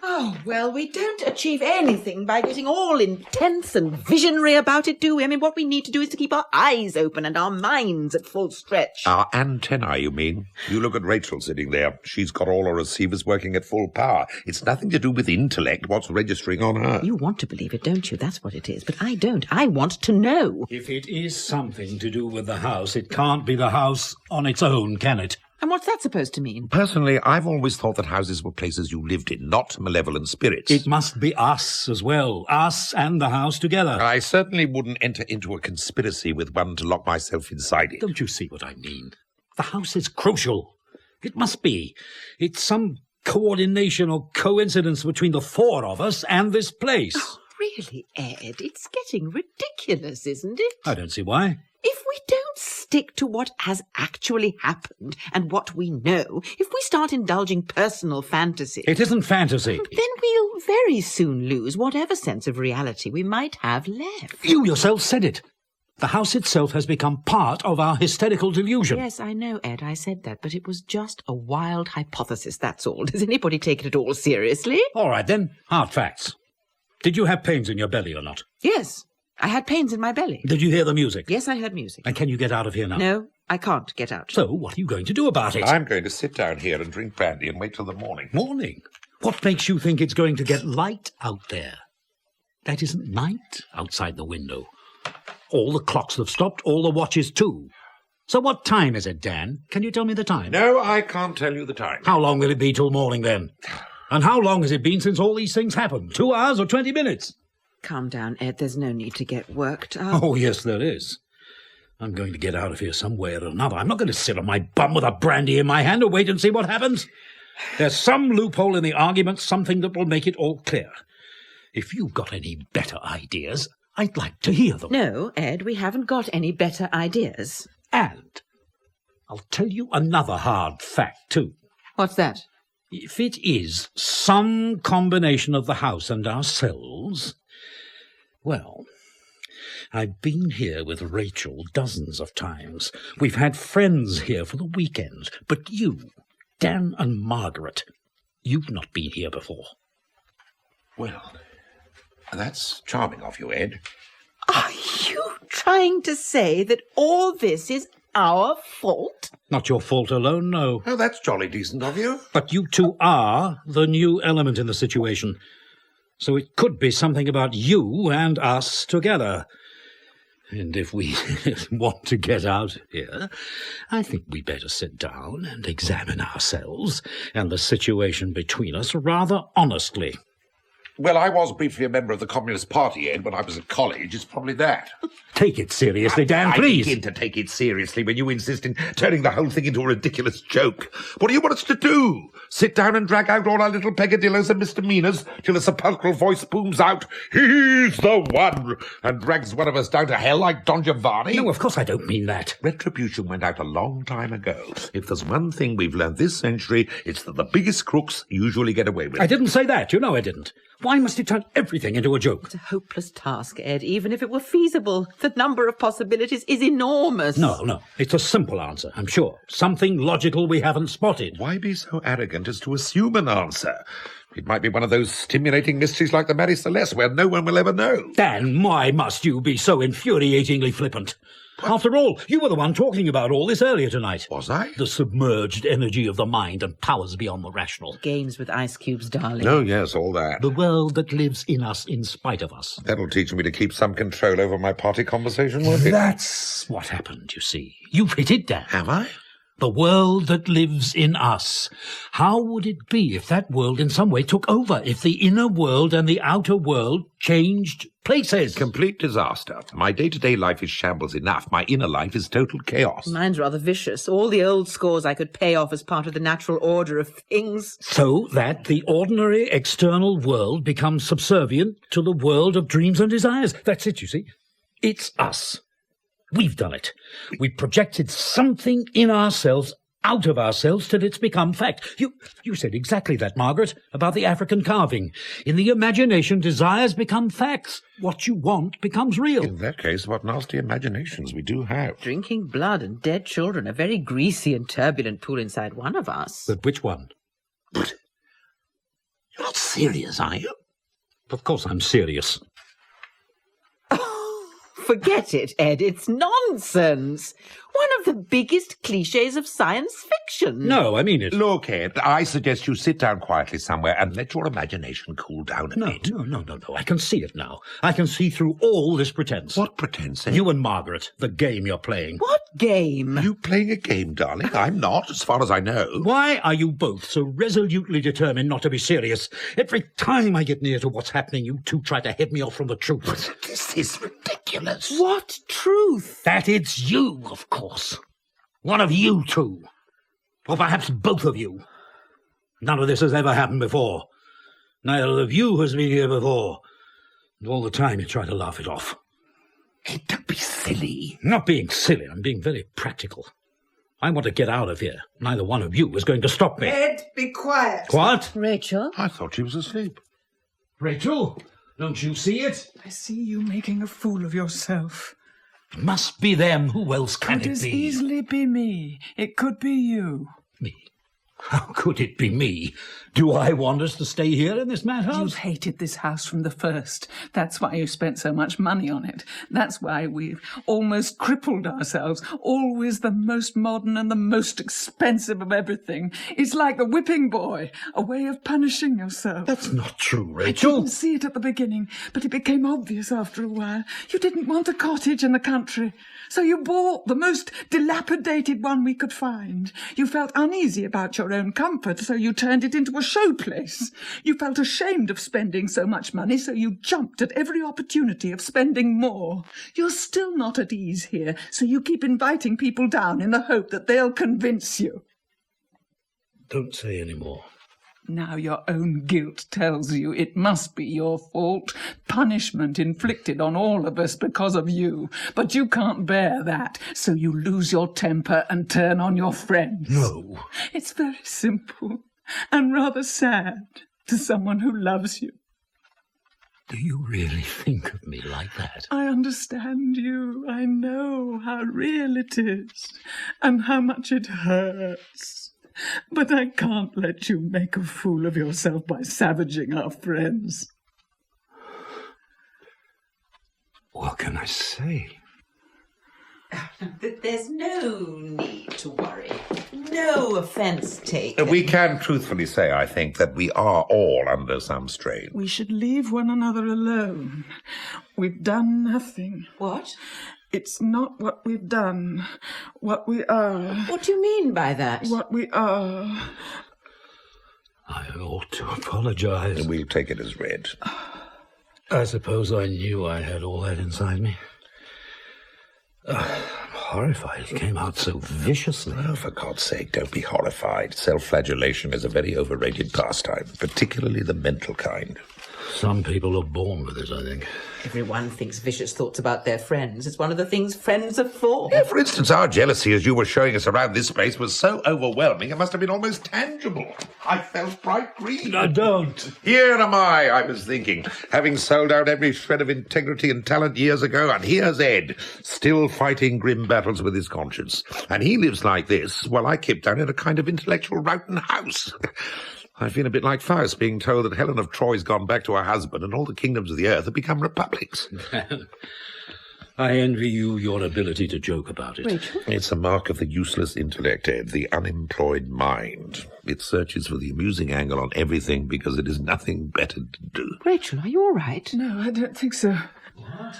Oh, well, we don't achieve anything by getting all intense and visionary about it, do we? I mean, what we need to do is to keep our eyes open and our minds at full stretch. Our antennae, you mean? You look at Rachel sitting there. She's got all her receivers working at full power. It's nothing to do with intellect, what's registering on her. You want to believe it, don't you? That's what it is. But I don't. I want to know. If it is something to do with the house, it can't be the house on its own, can it? And what's that supposed to mean? Personally, I've always thought that houses were places you lived in, not malevolent spirits. It must be us as well. Us and the house together. I certainly wouldn't enter into a conspiracy with one to lock myself inside it. Don't you see what I mean? The house is crucial. It must be. It's some coordination or coincidence between the four of us and this place. Oh, really, Ed? It's getting ridiculous, isn't it? I don't see why. If we don't stick to what has actually happened and what we know, if we start indulging personal fantasies... It isn't fantasy. Then we'll very soon lose whatever sense of reality we might have left. You yourself said it. The house itself has become part of our hysterical delusion. Yes, I know, Ed, I said that, but it was just a wild hypothesis, that's all. Does anybody take it at all seriously? All right, then. Hard facts. Did you have pains in your belly or not? Yes, I had pains in my belly. Did you hear the music? Yes, I heard music. And can you get out of here now? No, I can't get out. So, what are you going to do about it? I'm going to sit down here and drink brandy and wait till the morning. Morning? What makes you think it's going to get light out there? That isn't night outside the window. All the clocks have stopped, all the watches too. So what time is it, Dan? Can you tell me the time? No, I can't tell you the time. How long will it be till morning, then? And how long has it been since all these things happened? 2 hours or 20 minutes? Calm down, Ed. There's no need to get worked up. Oh, yes, there is. I'm going to get out of here some way or another. I'm not going to sit on my bum with a brandy in my hand and wait and see what happens. There's some loophole in the argument, something that will make it all clear. If you've got any better ideas, I'd like to hear them. No, Ed, we haven't got any better ideas. And I'll tell you another hard fact, too. What's that? If it is some combination of the house and ourselves, well, I've been here with Rachel dozens of times. We've had friends here for the weekends. But you, Dan and Margaret, you've not been here before. Well, that's charming of you, Ed. Are you trying to say that all this is our fault? Not your fault alone, no. Oh, that's jolly decent of you. But you two are the new element in the situation. So it could be something about you and us together. And if we want to get out here, I think we better sit down and examine ourselves and the situation between us rather honestly. Well, I was briefly a member of the Communist Party, Ed, when I was at college. It's probably that. Take it seriously, Dan, I please. begin to take it seriously when you insist in turning the whole thing into a ridiculous joke. What do you want us to do? Sit down and drag out all our little peccadillos and misdemeanours till a sepulchral voice booms out, "He's the one!" and drags one of us down to hell like Don Giovanni? No, of course I don't mean that. Retribution went out a long time ago. If there's one thing we've learned this century, it's that the biggest crooks usually get away with it. I didn't say that. You know I didn't. Why must you turn everything into a joke? It's a hopeless task, Ed. Even if it were feasible, the number of possibilities is enormous. No. It's a simple answer, I'm sure. Something logical we haven't spotted. Why be so arrogant as to assume an answer? It might be one of those stimulating mysteries like the Mary Celeste, where no one will ever know. Dan, why must you be so infuriatingly flippant? After all, you were the one talking about all this earlier tonight. Was I? The submerged energy of the mind and powers beyond the rational. Games with ice cubes, darling. Oh, yes, all that. The world that lives in us in spite of us. That'll teach me to keep some control over my party conversation, won't it? That's what happened, you see. You've hit it, Dan. Have I? The world that lives in us. How would it be if that world in some way took over? If the inner world and the outer world changed places? Complete disaster. My day-to-day life is shambles enough. My inner life is total chaos. Mine's rather vicious. All the old scores I could pay off as part of the natural order of things. So that the ordinary external world becomes subservient to the world of dreams and desires. That's it, you see. It's us. We've done it. We projected something in ourselves out of ourselves till it's become fact. You said exactly that, Margaret, about the African carving. In the imagination, desires become facts. What you want becomes real. In that case, what nasty imaginations we do have. Drinking blood and dead children, a very greasy and turbulent pool inside one of us. But which one? But you're not serious, are you? Of course I'm serious. Forget it, Ed. It's nonsense. One of the biggest cliches of science fiction. No, I mean it. Look, Ed, I suggest you sit down quietly somewhere and let your imagination cool down a bit. No. I can see it now. I can see through all this pretense. What pretense, Ed? You and Margaret, the game you're playing. What game? Are you playing a game, darling? I'm not, as far as I know. Why are you both so resolutely determined not to be serious? Every time I get near to what's happening, you two try to head me off from the truth. This is ridiculous. What truth? That it's you, of course. One of you two. Or perhaps both of you. None of this has ever happened before. Neither of you has been here before. And all the time you try to laugh it off. Don't be silly. Not being silly, I'm being very practical. I want to get out of here. Neither one of you is going to stop me. Ed, be quiet. What? Rachel? I thought she was asleep. Rachel, don't you see it? I see you making a fool of yourself. It must be them. Who else can Could it as be? easily be me. It could be you. Me? How could it be me? Do I want us to stay here in this madhouse? You've hated this house from the first. That's why you spent so much money on it. That's why we've almost crippled ourselves. Always the most modern and the most expensive of everything. It's like the whipping boy, a way of punishing yourself. That's not true, I Rachel. didn't see it at the beginning, but it became obvious after a while. You didn't want a cottage in the country, so you bought the most dilapidated one we could find. You felt uneasy about your own comfort, so you turned it into a showplace. You felt ashamed of spending so much money, so you jumped at every opportunity of spending more. You're still not at ease here, so you keep inviting people down in the hope that they'll convince you. Don't say any more. Now your own guilt tells you it must be your fault. Punishment inflicted on all of us because of you. But you can't bear that, so you lose your temper and turn on your friends. No. It's very simple and rather sad to someone who loves you. Do you really think of me like that? I understand you. I know how real it is and how much it hurts. But I can't let you make a fool of yourself by savaging our friends. What can I say? There's no need to worry. No offence taken. We can truthfully say, I think, that we are all under some strain. We should leave one another alone. We've done nothing. What? It's not what we've done, what we are. What do you mean by that? What we are. I ought to apologize. We'll take it as read. I suppose I knew I had all that inside me. I'm horrified it came out so viciously. Oh, for God's sake, don't be horrified. Self-flagellation is a very overrated pastime, particularly the mental kind. Some people are born with it, I think. Everyone thinks vicious thoughts about their friends. It's one of the things friends are for. Yeah, for instance, our jealousy as you were showing us around this place was so overwhelming it must have been almost tangible. I felt bright green. I don't. Here am I was thinking, having sold out every shred of integrity and talent years ago, and here's Ed, still fighting grim battles with his conscience. And he lives like this, while I keep down in a kind of intellectual Rowton house. I feel a bit like Faust being told that Helen of Troy's gone back to her husband and all the kingdoms of the earth have become republics. I envy you your ability to joke about it. Rachel? It's a mark of the useless intellect, Ed, the unemployed mind. It searches for the amusing angle on everything because it is nothing better to do. Rachel, are you all right? No, I don't think so. What?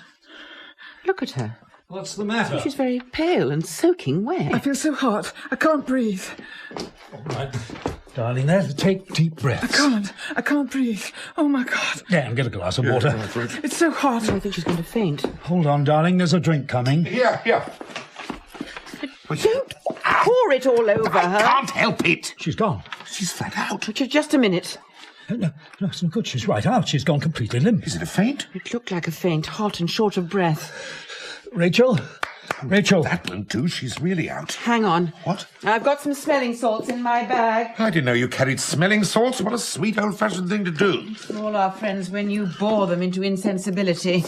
Look at her. What's the matter? She's very pale and soaking wet. I feel so hot. I can't breathe. All right. Darling, there, take deep breaths. I can't breathe. Oh, my God. Dan, get a glass of water. It's so hot. I think she's going to faint. Hold on, darling, there's a drink coming. Here. Don't pour it all over her. I can't help it. She's gone. She's flat out. Richard, just a minute. No, it's not good. She's right out. She's gone completely limp. Is it a faint? It looked like a faint, hot and short of breath. Rachel? That won't do. She's really out. Hang on. What? I've got some smelling salts in my bag. I didn't know you carried smelling salts. What a sweet old-fashioned thing to do. All our friends when you bore them into insensibility.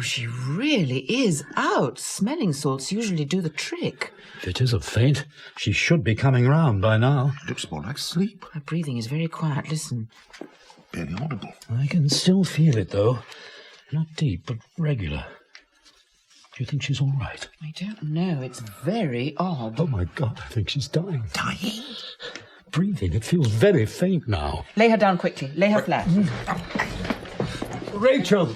She really is out. Smelling salts usually do the trick. If it is a faint, she should be coming round by now. It looks more like sleep. Her breathing is very quiet. Listen. Barely audible. I can still feel it, though. Not deep, but regular. Do you think she's all right? I don't know. It's very odd. Oh, my God, I think she's dying. Dying? Breathing, it feels very faint now. Lay her down quickly. Lay her flat. Rachel!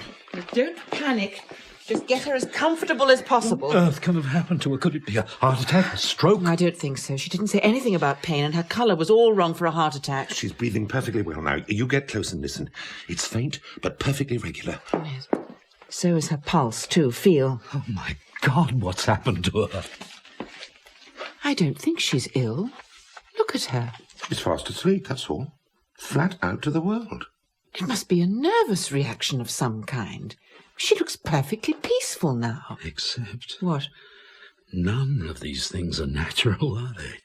Don't panic. Just get her as comfortable as possible. What on earth can have happened to her? Could it be a heart attack, a stroke? I don't think so. She didn't say anything about pain, and her colour was all wrong for a heart attack. She's breathing perfectly well now. You get close and listen. It's faint, but perfectly regular. Yes. So is her pulse, too. Feel. Oh, my God, what's happened to her? I don't think she's ill. Look at her. She's fast asleep, that's all. Flat out to the world. It must be a nervous reaction of some kind. She looks perfectly peaceful now. Except What? none of these things are natural, are they?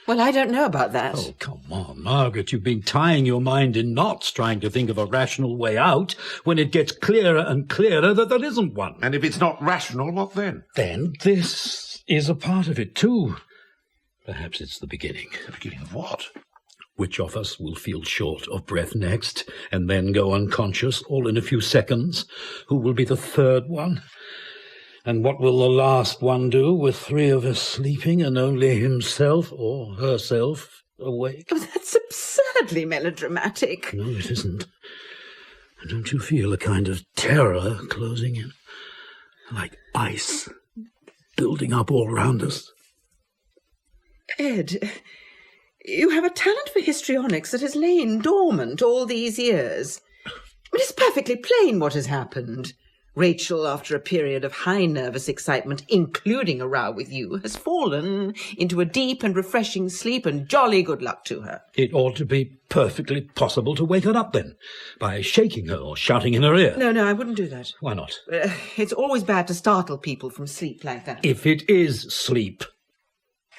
Well, I don't know about that. Oh, come on, Margaret. You've been tying your mind in knots trying to think of a rational way out when it gets clearer and clearer that there isn't one. And if it's not rational, what then? Then this is a part of it, too. Perhaps it's the beginning. The beginning of what? Which of us will feel short of breath next and then go unconscious all in a few seconds? Who will be the third one? And what will the last one do with three of us sleeping and only himself or herself awake? Oh, that's absurdly melodramatic. No, it isn't. Don't you feel a kind of terror closing in? Like ice building up all round us? Ed, you have a talent for histrionics that has lain dormant all these years. It is perfectly plain what has happened. Rachel, after a period of high nervous excitement, including a row with you, has fallen into a deep and refreshing sleep, and jolly good luck to her. It ought to be perfectly possible to wake her up then, by shaking her or shouting in her ear. No, I wouldn't do that. Why not? It's always bad to startle people from sleep like that. If it is sleep.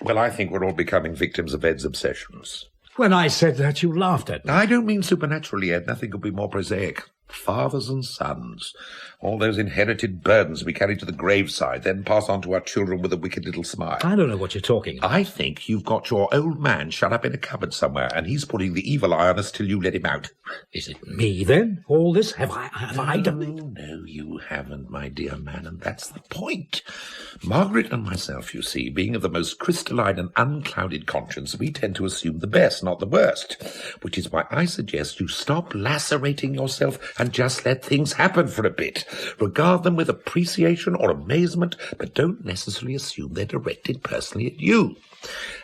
Well, I think we're all becoming victims of Ed's obsessions. When I said that, you laughed at me. I don't mean supernaturally, Ed. Nothing could be more prosaic. Fathers and sons. All those inherited burdens we carry to the graveside, then pass on to our children with a wicked little smile. I don't know what you're talking about. I think you've got your old man shut up in a cupboard somewhere, and he's putting the evil eye on us till you let him out. Is it me, then? All this? Have I done it? No, you haven't, my dear man, and that's the point. Margaret and myself, you see, being of the most crystalline and unclouded conscience, we tend to assume the best, not the worst, which is why I suggest you stop lacerating yourself and just let things happen for a bit. Regard them with appreciation or amazement, but don't necessarily assume they're directed personally at you.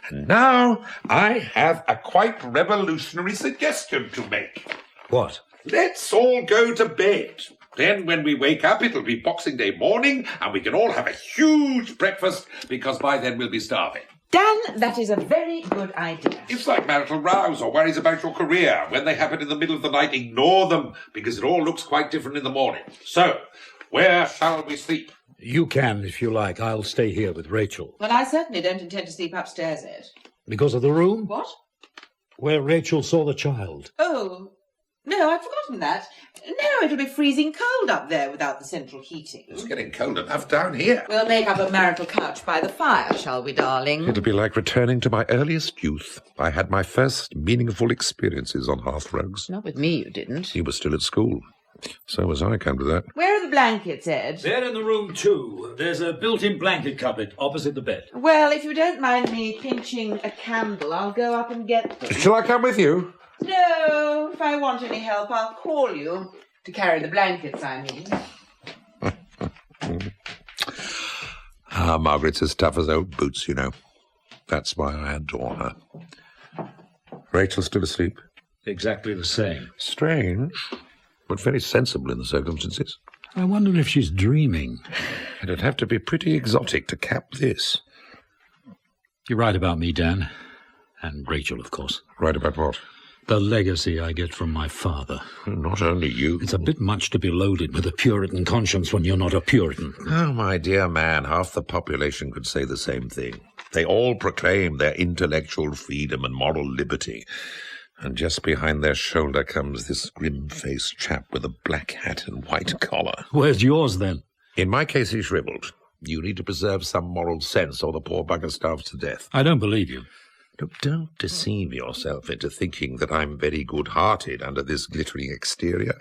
And now I have a quite revolutionary suggestion to make. What? Let's all go to bed. Then when we wake up, it'll be Boxing Day morning, and we can all have a huge breakfast, because by then we'll be starving. Dan, that is a very good idea. It's like marital rows or worries about your career. When they happen in the middle of the night, ignore them, because it all looks quite different in the morning. So, where shall we sleep? You can, if you like. I'll stay here with Rachel. Well, I certainly don't intend to sleep upstairs, Ed. Because of the room? What? Where Rachel saw the child. Oh, no, I'd forgotten that. No, it'll be freezing cold up there without the central heating. It's getting cold enough down here. We'll make up a marital couch by the fire, shall we, darling? It'll be like returning to my earliest youth. I had my first meaningful experiences on hearthrugs. Not with me, you didn't. You were still at school. So was I, come to that. Where are the blankets, Ed? They're in the room, too. There's a built-in blanket cupboard opposite the bed. Well, if you don't mind me pinching a candle, I'll go up and get them. Shall I come with you? No, if I want any help, I'll call you. To carry the blankets, I mean. Margaret's as tough as old boots, you know. That's why I adore her. Rachel's still asleep? Exactly the same. Strange, but very sensible in the circumstances. I wonder if she's dreaming. It'd have to be pretty exotic to cap this. You're right about me, Dan. And Rachel, of course. Right about what? The legacy I get from my father. Not only you. It's a bit much to be loaded with a Puritan conscience when you're not a Puritan. Oh, my dear man, half the population could say the same thing. They all proclaim their intellectual freedom and moral liberty. And just behind their shoulder comes this grim-faced chap with a black hat and white collar. Where's yours, then? In my case, he's shriveled. You need to preserve some moral sense, or the poor bugger starves to death. I don't believe you. Look, don't deceive yourself into thinking that I'm very good-hearted under this glittering exterior.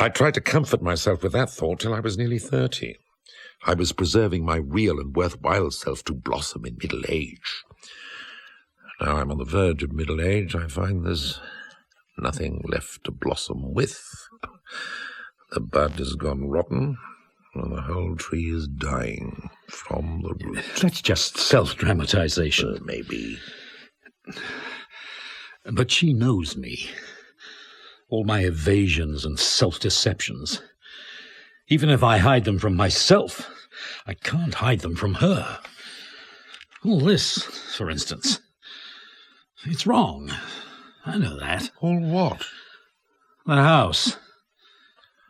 I tried to comfort myself with that thought till I was nearly 30. I was preserving my real and worthwhile self to blossom in middle age. Now I'm on the verge of middle age, I find there's nothing left to blossom with. The bud has gone rotten, and the whole tree is dying from the root. That's just self-dramatization. Maybe. But she knows me. All my evasions and self-deceptions. Even if I hide them from myself, I can't hide them from her. All this, for instance. It's wrong. I know that. All what? The house.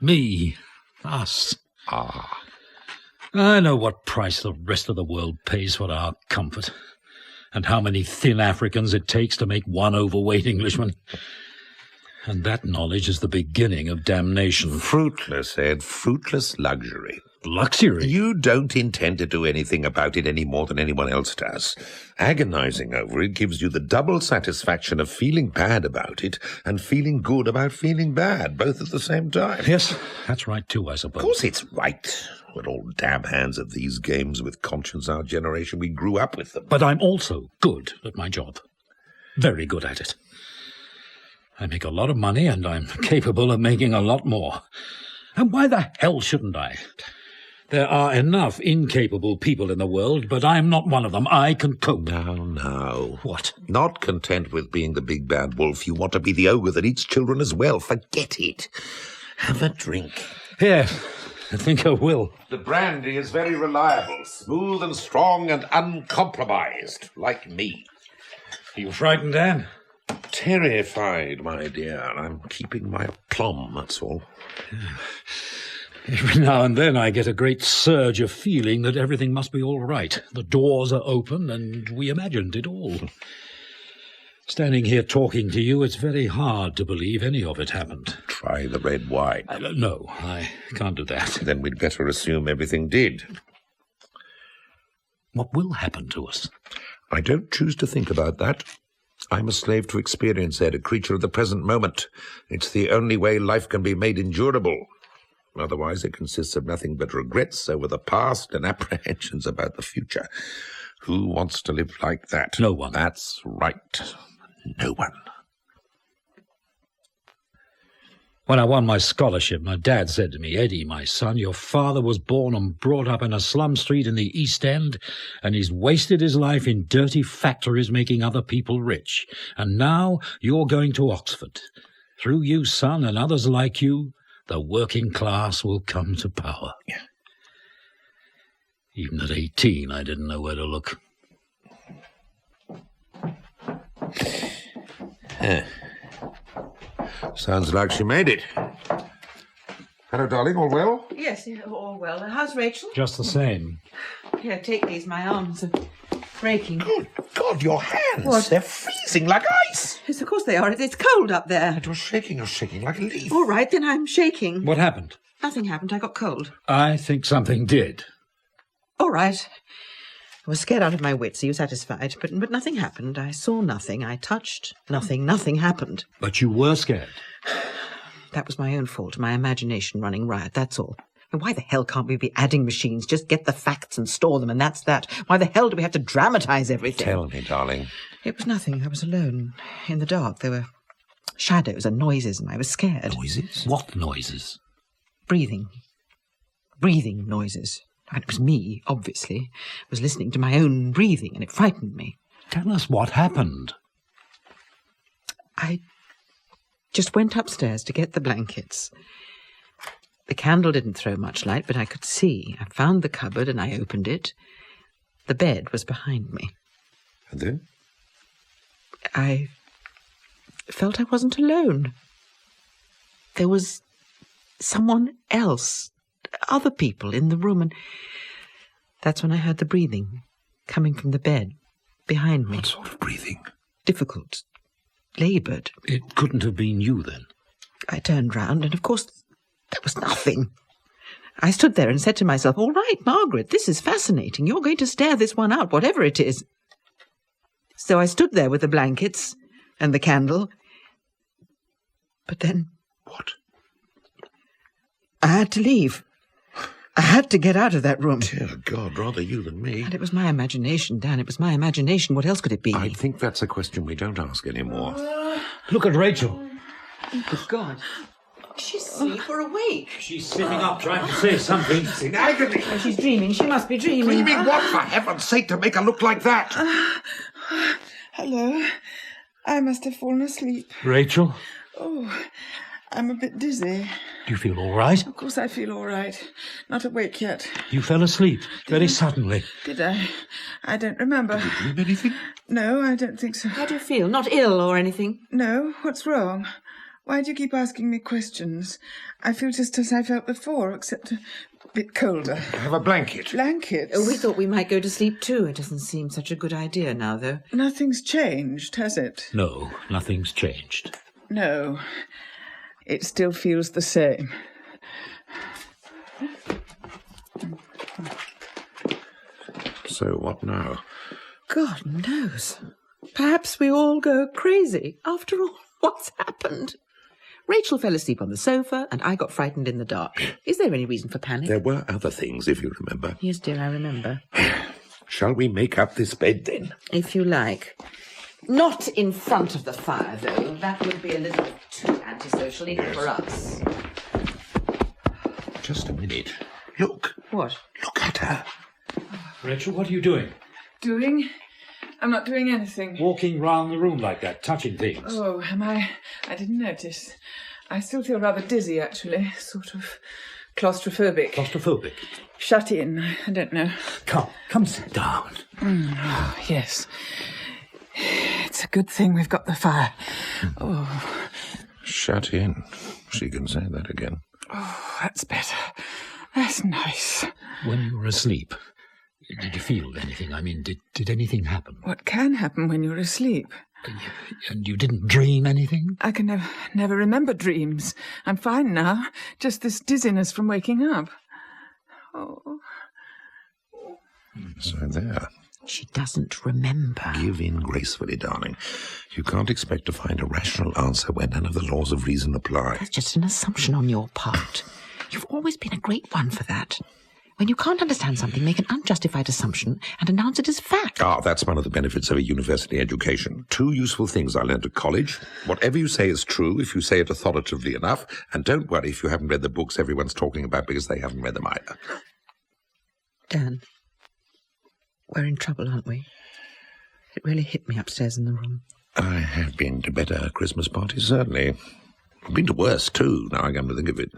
Me. Us. Ah. I know what price the rest of the world pays for our comfort, and how many thin Africans it takes to make one overweight Englishman. And that knowledge is the beginning of damnation. Fruitless, Ed, fruitless luxury. Luxury? You don't intend to do anything about it any more than anyone else does. Agonizing over it gives you the double satisfaction of feeling bad about it and feeling good about feeling bad, both at the same time. Yes, that's right too, I suppose. Of course it's right. We're all dab hands at these games with conscience, our generation. We grew up with them. But I'm also good at my job. Very good at it. I make a lot of money, and I'm capable of making a lot more. And why the hell shouldn't I? There are enough incapable people in the world, but I'm not one of them. I can cope. No. What? Not content with being the big bad wolf, you want to be the ogre that eats children as well. Forget it. Have a drink. Here, I think I will. The brandy is very reliable, smooth and strong and uncompromised, like me. Are you frightened, Anne? Terrified, my dear. I'm keeping my aplomb, that's all. Every now and then I get a great surge of feeling that everything must be all right. The doors are open, and we imagined it all. Standing here talking to you, it's very hard to believe any of it happened. Try the red wine. No, I can't do that. Then we'd better assume everything did. What will happen to us? I don't choose to think about that. I'm a slave to experience, Ed, a creature of the present moment. It's the only way life can be made endurable. Otherwise, it consists of nothing but regrets over the past and apprehensions about the future. Who wants to live like that? No one. That's right. No one. When I won my scholarship, my dad said to me, "Eddie, my son, your father was born and brought up in a slum street in the East End, and he's wasted his life in dirty factories making other people rich. And now you're going to Oxford. Through you, son, and others like you, the working class will come to power." Yeah. Even at 18, I didn't know where to look. Sounds like she made it. Hello, darling, all well? Yes, all well. How's Rachel? Just the same. Here, take these. My arms are breaking. Good God, your hands. What? They're freezing like ice. Yes, of course they are. It's cold up there. You're shaking like a leaf. All right, then I'm shaking. What happened? Nothing happened. I got cold. I think something did. All right. I was scared out of my wits. Are you satisfied? But nothing happened. I saw nothing. I touched nothing. Nothing happened. But you were scared. That was my own fault. My imagination running riot. That's all. And why the hell can't we be adding machines? Just get the facts and store them, and that's that. Why the hell do we have to dramatize everything? Tell me, darling. It was nothing. I was alone. In the dark. There were shadows and noises, and I was scared. Noises? What noises? Breathing. Breathing noises. And it was me, obviously. I was listening to my own breathing, and it frightened me. Tell us what happened. I just went upstairs to get the blankets. The candle didn't throw much light, but I could see. I found the cupboard and I opened it. The bed was behind me. And then? I felt I wasn't alone. There was someone else, other people in the room, and that's when I heard the breathing coming from the bed behind me. What sort of breathing? Difficult, laboured. It couldn't have been you, then. I turned round, and of course there was nothing. I stood there and said to myself, "All right, Margaret, this is fascinating. You're going to stare this one out, whatever it is." So I stood there with the blankets and the candle. But then... What? I had to leave. I had to get out of that room. Dear God, rather you than me. And it was my imagination, Dan. It was my imagination. What else could it be? I think that's a question we don't ask anymore. Look at Rachel. Good God. She's asleep or awake. She's sitting up trying to say something. It's in agony. Oh, she's dreaming. She must be dreaming. Dreaming what, for heaven's sake, to make her look like that? Hello. I must have fallen asleep. Rachel, Oh, I'm a bit dizzy. do you feel all right? Of course I feel all right. Not awake yet. You fell asleep very suddenly. Did I? I don't remember. Dream anything? No, I don't think so. How do you feel? Not ill or anything? No, what's wrong? Why do you keep asking me questions? I feel just as I felt before, except a bit colder. Have a blanket. Blankets? Oh, we thought we might go to sleep too. It doesn't seem such a good idea now, though. Nothing's changed, has it? No, nothing's changed. No. It still feels the same. So what now? God knows. Perhaps we all go crazy. After all, what's happened? Rachel fell asleep on the sofa, and I got frightened in the dark. Is there any reason for panic? There were other things, if you remember. Yes, dear, I remember. Shall we make up this bed, then? If you like. Not in front of the fire, though. That would be a little too antisocial, even for us. Just a minute. Look. What? Look at her. Rachel, what are you doing? Doing? I'm not doing anything. Walking round the room like that, touching things. Oh, am I? I didn't notice. I still feel rather dizzy, actually. Sort of claustrophobic. Claustrophobic? Shut in. I don't know. Come sit down. Oh, yes. It's a good thing we've got the fire. Oh. Shut in. She can say that again. Oh, that's better. That's nice. When you were asleep, did you feel anything? I mean, did anything happen? What can happen when you're asleep? And you didn't dream anything? I can never remember dreams. I'm fine now. Just this dizziness from waking up. Oh. So there. She doesn't remember. Give in gracefully, darling. You can't expect to find a rational answer where none of the laws of reason apply. That's just an assumption on your part. You've always been a great one for that. When you can't understand something, make an unjustified assumption and announce it as fact. Ah, that's one of the benefits of a university education. 2 useful things I learned at college. Whatever you say is true if you say it authoritatively enough, and don't worry if you haven't read the books everyone's talking about because they haven't read them either. Dan, we're in trouble, aren't we? It really hit me upstairs in the room. I have been to better Christmas parties, certainly. I've been to worse, too, now I come to think of it.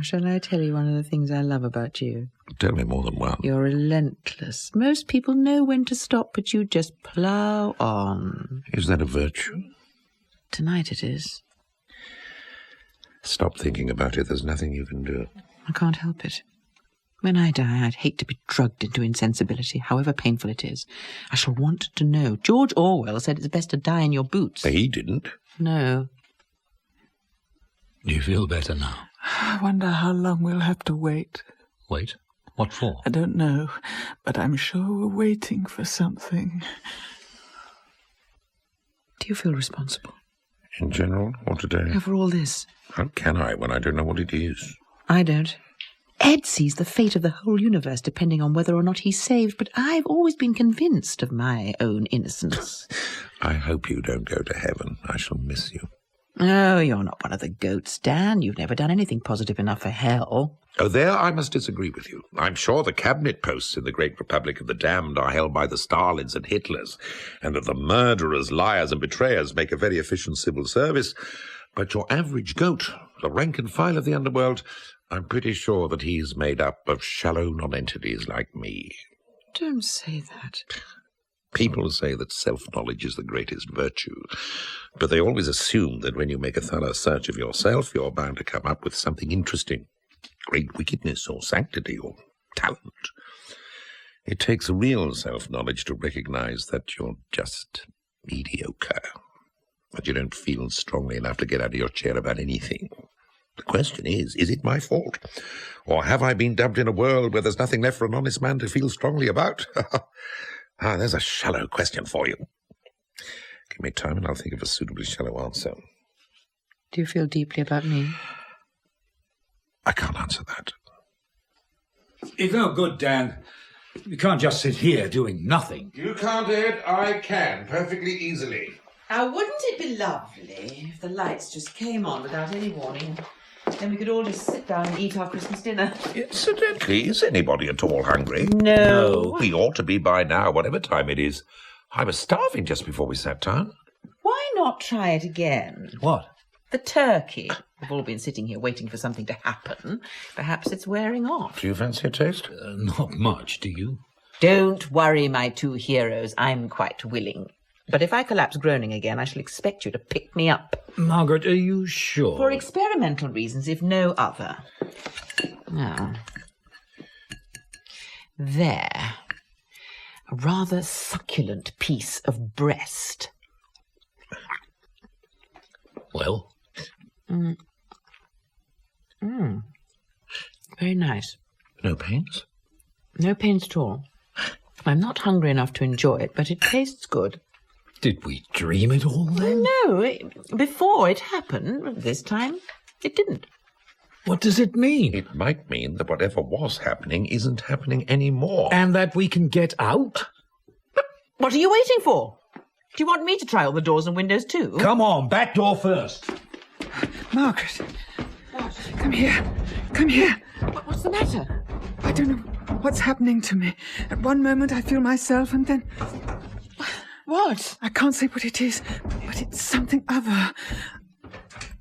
Shall I tell you one of the things I love about you? Tell me more than one. You're relentless. Most people know when to stop, but you just plough on. Is that a virtue? Tonight it is. Stop thinking about it. There's nothing you can do. I can't help it. When I die, I'd hate to be drugged into insensibility, however painful it is. I shall want to know. George Orwell said it's best to die in your boots. He didn't. No. Do you feel better now? I wonder how long we'll have to wait. Wait? What for? I don't know, but I'm sure we're waiting for something. Do you feel responsible? In general, or today? For all this? How can I when I don't know what it is? I don't. Ed sees the fate of the whole universe depending on whether or not he's saved, but I've always been convinced of my own innocence. I hope you don't go to heaven. I shall miss you. Oh, you're not one of the goats, Dan. You've never done anything positive enough for hell. Oh, there I must disagree with you. I'm sure the cabinet posts in the great Republic of the Damned are held by the Stalins and Hitlers, and that the murderers, liars, and betrayers make a very efficient civil service. But your average goat, the rank and file of the underworld, I'm pretty sure that he's made up of shallow nonentities like me. Don't say that. People say that self-knowledge is the greatest virtue, but they always assume that when you make a thorough search of yourself, you're bound to come up with something interesting. Great wickedness or sanctity or talent. It takes real self-knowledge to recognize that you're just mediocre, that you don't feel strongly enough to get out of your chair about anything. The question is it my fault? Or have I been dumped in a world where there's nothing left for an honest man to feel strongly about? There's a shallow question for you. Give me time and I'll think of a suitably shallow answer. Do you feel deeply about me? I can't answer that. It's no good, Dan. You can't just sit here doing nothing. You can't, Ed. I can, perfectly easily. Now, wouldn't it be lovely if the lights just came on without any warning? Then we could all just sit down and eat our Christmas dinner. Incidentally, is anybody at all hungry? No. We ought to be by now, whatever time it is. I was starving just before we sat down. Why not try it again? What? The turkey. We've all been sitting here waiting for something to happen. Perhaps it's wearing off. Do you fancy a taste? Not much, do you? Don't worry, my two heroes. I'm quite willing. But if I collapse groaning again, I shall expect you to pick me up. Margaret, are you sure? For experimental reasons, if no other. Now, there. A rather succulent piece of breast. Well? Very nice. No pains? No pains at all. I'm not hungry enough to enjoy it, but it tastes good. Did we dream it all then? No, before it happened. This time, it didn't. What does it mean? It might mean that whatever was happening isn't happening anymore. And that we can get out? What are you waiting for? Do you want me to try all the doors and windows too? Come on, back door first. Margaret. Come here. Come here. What's the matter? I don't know what's happening to me. At one moment I feel myself and then... What? I can't say what it is, but it's something other.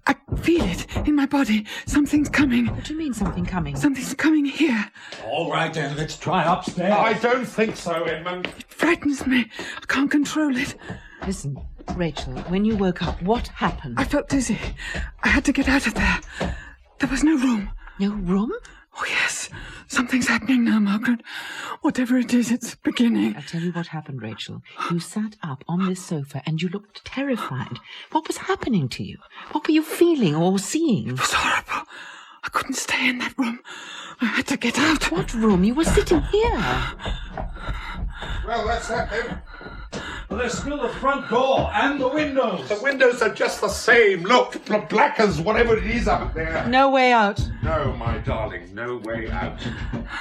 I feel it in my body. Something's coming. What do you mean something coming? Something's coming here. All right, then, let's try upstairs. I don't think so, Edmund. It frightens me. I can't control it. Listen, Rachel, when you woke up, what happened? I felt dizzy. I had to get out of there. There was no room. No room? Oh, yes. Something's happening now, Margaret. Whatever it is, it's beginning. I'll tell you what happened, Rachel. You sat up on this sofa and you looked terrified. What was happening to you? What were you feeling or seeing? It was horrible. I couldn't stay in that room. I had to get out. What room? You were sitting here. Well, that's that then. Well, there's still the front door and the windows. The windows are just the same. Look, black as whatever it is up there. No way out. No, my darling, no way out.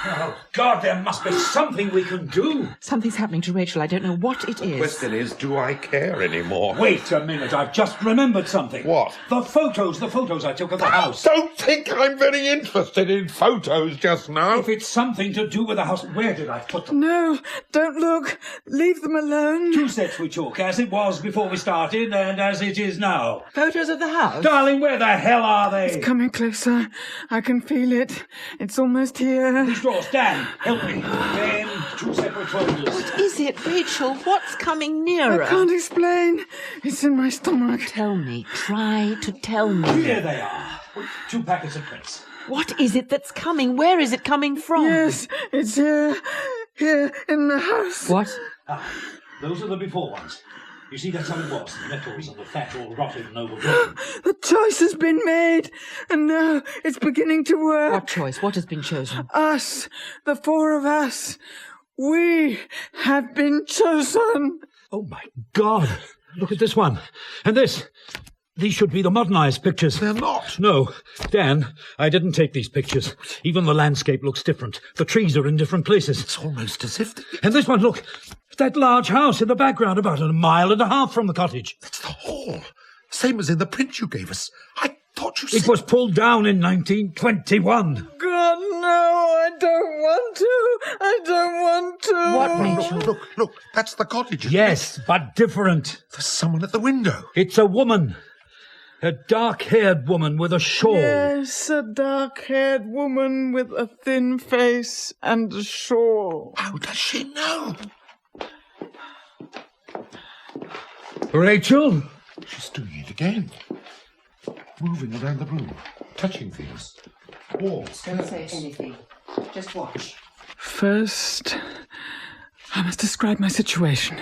Oh, God, there must be something we can do. Something's happening to Rachel. I don't know what it is. The question is, do I care anymore? Wait a minute, I've just remembered something. What? The photos I took of the house. Don't think I'm very interested in photos just now. If it's something to do with the house, where did I put them? No, don't look. Leave them alone. 2 sets we took, as it was before we started and as it is now. Photos of the house? Darling, where the hell are they? It's coming closer. I can feel it. It's almost here. These drawers, Dan, help me. Then 2 separate folders. What is it, Rachel? What's coming nearer? I can't explain. It's in my stomach. Tell me. Try to tell me. Here they are. 2 packets of prints. What is it that's coming? Where is it coming from? Yes, it's here. Here in the house. What? Those are the before ones. You see, that's how it was. The metals and the fat all rotted and overgrown. The choice has been made, and now it's beginning to work. What choice? What has been chosen? Us, the 4 of us. We have been chosen. Oh, my God. Look at this one. And this. These should be the modernized pictures. They're not. No. Dan, I didn't take these pictures. Even the landscape looks different. The trees are in different places. It's almost as if... And this one, look. That large house in the background, about 1.5 miles from the cottage. That's the hall. Same as in the print you gave us. I thought you said... It was pulled down in 1921. God, no, I don't want to. I don't want to. What, Rachel? Look. That's the cottage. isn't Yes, but different. it? There's someone at the window. It's a woman. A dark-haired woman with a shawl. Yes, a dark-haired woman with a thin face and a shawl. How does she know? Rachel? She's doing it again. Moving around the room. Touching things. Walls. Don't say anything. Just watch. First, I must describe my situation.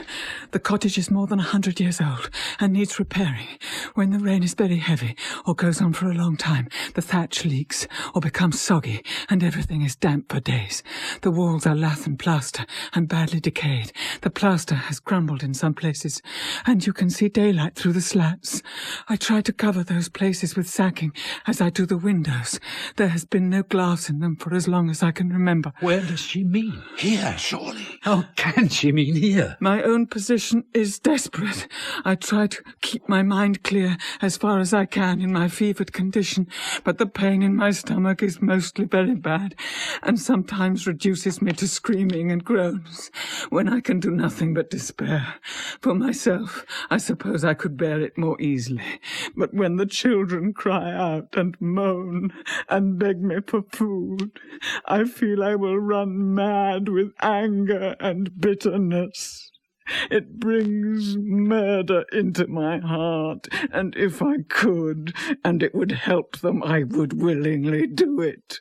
The cottage is more than 100 years old and needs repairing. When the rain is very heavy or goes on for a long time, the thatch leaks or becomes soggy and everything is damp for days. The walls are lath and plaster and badly decayed. The plaster has crumbled in some places and you can see daylight through the slats. I try to cover those places with sacking as I do the windows. There has been no glass in them for as long as I can remember. Where does she mean? Here, surely. How can she mean here? My own position is desperate. I try to keep my mind clear as far as I can in my fevered condition, but the pain in my stomach is mostly very bad and sometimes reduces me to screaming and groans when I can do nothing but despair. For myself, I suppose I could bear it more easily, but when the children cry out and moan and beg me for food, I feel I will run mad with anger and bitterness. It brings murder into my heart, and if I could, and it would help them, I would willingly do it.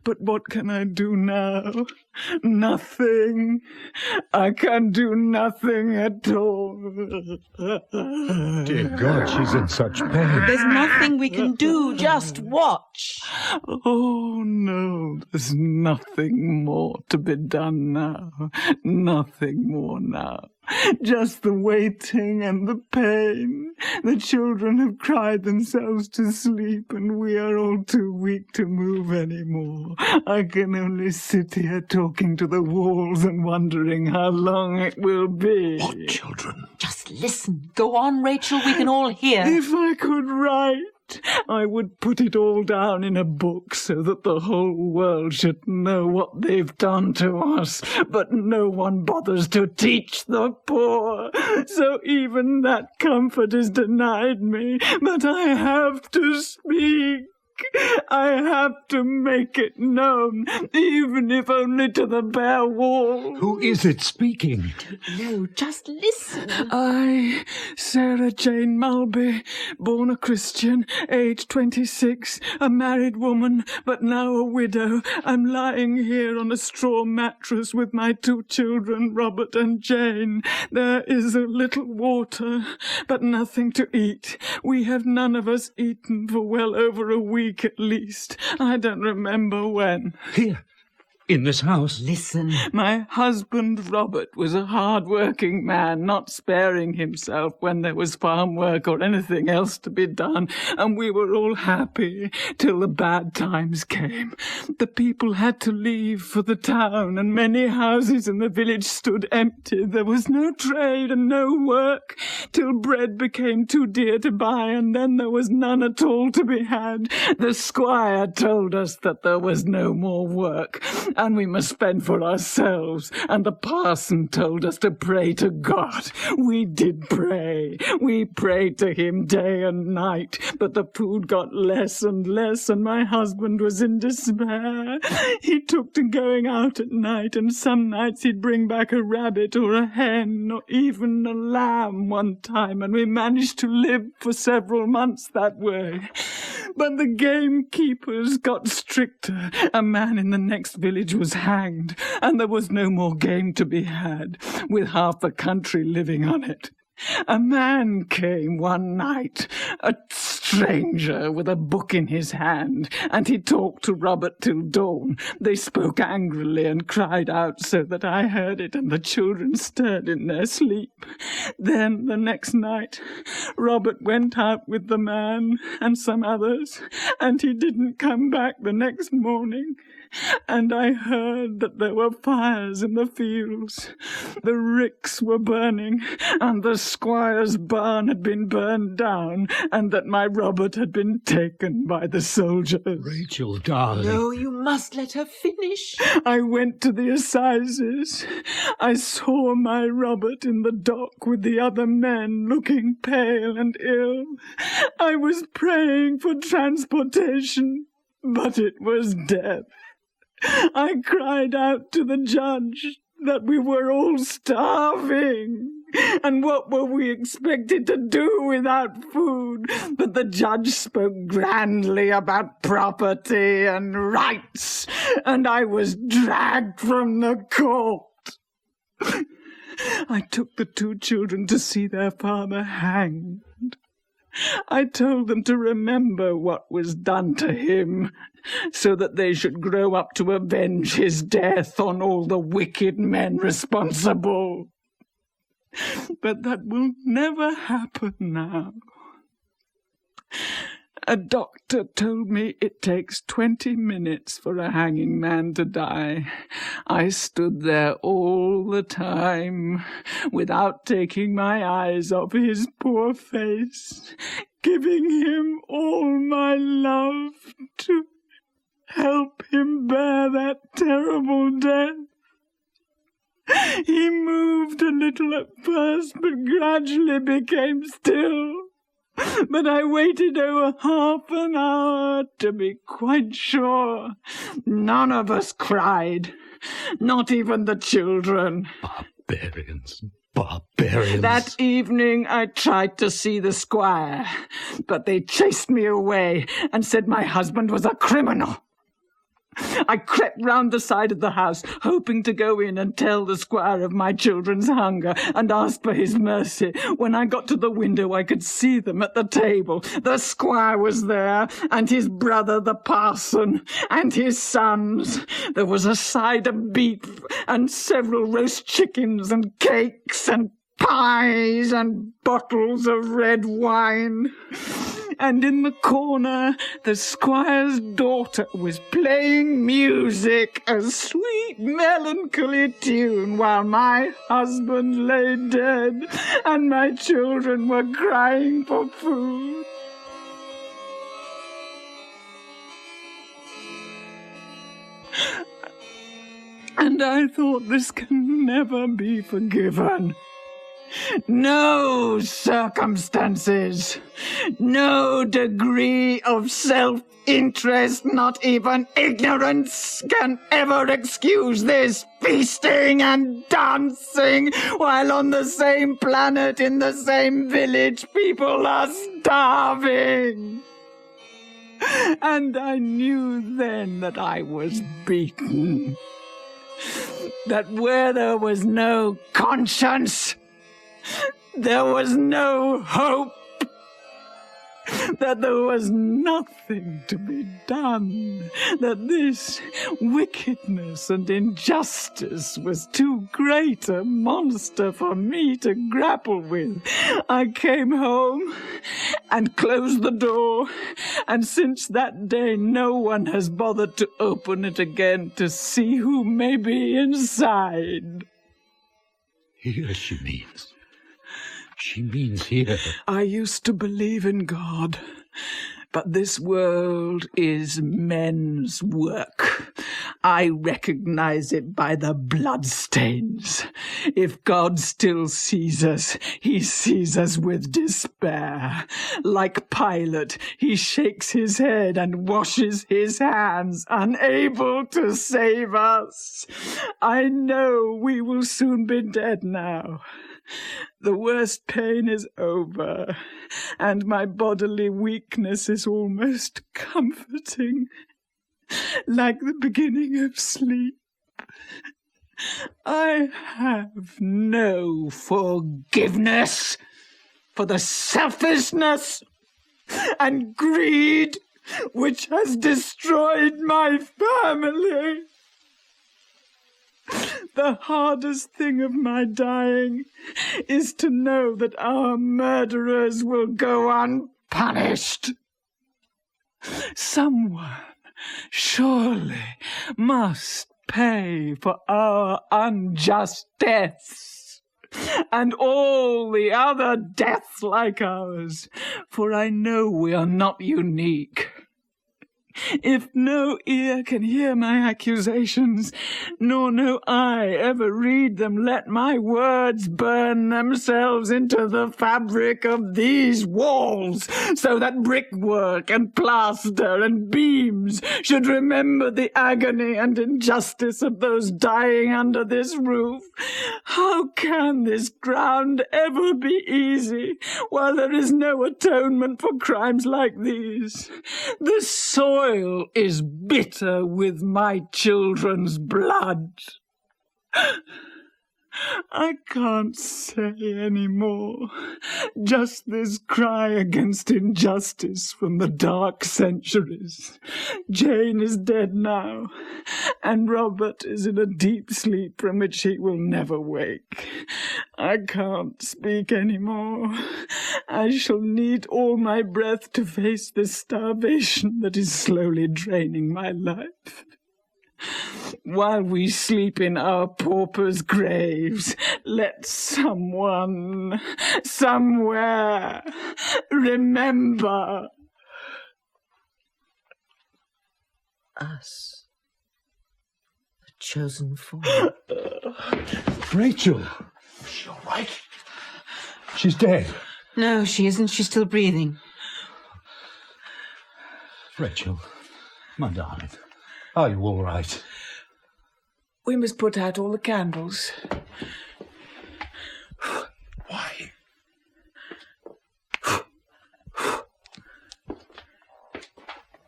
But what can I do now? Nothing. I can do nothing at all. Dear God, she's in such pain. There's nothing we can do. Just watch. Oh, no, there's nothing more to be done now. Nothing more now. Just the waiting and the pain. The children have cried themselves to sleep, and we are all too weak to move any more. I can only sit here talking to the walls and wondering how long it will be. What children? Just listen. Go on, Rachel. We can all hear. If I could write, I would put it all down in a book so that the whole world should know what they've done to us. But no one bothers to teach the poor. So even that comfort is denied me. But I have to speak. I have to make it known, even if only to the bare wall. Who is it speaking? No, just listen. I, Sarah Jane Mulby, born a Christian, age 26, a married woman, but now a widow. I'm lying here on a straw mattress with my 2 children, Robert and Jane. There is a little water, but nothing to eat. We have none of us eaten for well over a week at least. I don't remember when. Here, in this house. Listen. My husband, Robert, was a hard-working man, not sparing himself when there was farm work or anything else to be done, and we were all happy till the bad times came. The people had to leave for the town, and many houses in the village stood empty. There was no trade and no work, till bread became too dear to buy, and then there was none at all to be had. The squire told us that there was no more work, and we must spend for ourselves, and the parson told us to pray to God. We did pray. We prayed to him day and night, but the food got less and less, and my husband was in despair. He took to going out at night, and some nights he'd bring back a rabbit or a hen or even a lamb one time, and we managed to live for several months that way. But the gamekeepers got stricter. A man in the next village was hanged, and there was no more game to be had, with half the country living on it. A man came one night, a stranger with a book in his hand, and he talked to Robert till dawn. They spoke angrily and cried out so that I heard it, and the children stirred in their sleep. Then, the next night, Robert went out with the man and some others, and he didn't come back the next morning. And I heard that there were fires in the fields. The ricks were burning, and the squire's barn had been burned down, and that my Robert had been taken by the soldiers. Rachel, darling. No, you must let her finish. I went to the assizes. I saw my Robert in the dock with the other men, looking pale and ill. I was praying for transportation, but it was death. I cried out to the judge that we were all starving, and what were we expected to do without food? But the judge spoke grandly about property and rights, and I was dragged from the court. I took the 2 children to see their father hanged. I told them to remember what was done to him, so that they should grow up to avenge his death on all the wicked men responsible. But that will never happen now. A doctor told me it takes 20 minutes for a hanging man to die. I stood there all the time, without taking my eyes off his poor face, giving him all my love to help him bear that terrible death. He moved a little at first, but gradually became still. But I waited over half an hour to be quite sure. None of us cried, not even the children. Barbarians. Barbarians. That evening I tried to see the squire, but they chased me away and said my husband was a criminal. I crept round the side of the house, hoping to go in and tell the squire of my children's hunger and ask for his mercy. When I got to the window, I could see them at the table. The squire was there, and his brother, the parson, and his sons. There was a side of beef, and several roast chickens, and cakes, and pies, and bottles of red wine. And in the corner, the squire's daughter was playing music, a sweet, melancholy tune, while my husband lay dead, and my children were crying for food. And I thought, this can never be forgiven. No circumstances, no degree of self-interest, not even ignorance, can ever excuse this feasting and dancing while on the same planet, in the same village, people are starving. And I knew then that I was beaten. That where there was no conscience, there was no hope, that there was nothing to be done, that this wickedness and injustice was too great a monster for me to grapple with. I came home and closed the door, and since that day no one has bothered to open it again to see who may be inside. Here she means. She means here. I used to believe in God, but this world is men's work. I recognize it by the bloodstains. If God still sees us, he sees us with despair. Like Pilate, he shakes his head and washes his hands, unable to save us. I know we will soon be dead now. The worst pain is over, and my bodily weakness is almost comforting, like the beginning of sleep. I have no forgiveness for the selfishness and greed which has destroyed my family. The hardest thing of my dying is to know that our murderers will go unpunished. Someone surely must pay for our unjust deaths, and all the other deaths like ours, for I know we are not unique. If no ear can hear my accusations, nor no eye ever read them, let my words burn themselves into the fabric of these walls, so that brickwork and plaster and beams should remember the agony and injustice of those dying under this roof. How can this ground ever be easy, while there is no atonement for crimes like these? The soil is bitter with my children's blood. I can't say any more. Just this cry against injustice from the dark centuries. Jane is dead now, and Robert is in a deep sleep from which he will never wake. I can't speak any more. I shall need all my breath to face this starvation that is slowly draining my life. While we sleep in our paupers' graves, let someone, somewhere, remember Us. The chosen four. Rachel! Is she all right? She's dead. No, she isn't. She's still breathing. Rachel, my darling, are you all right? we must put out all the candles.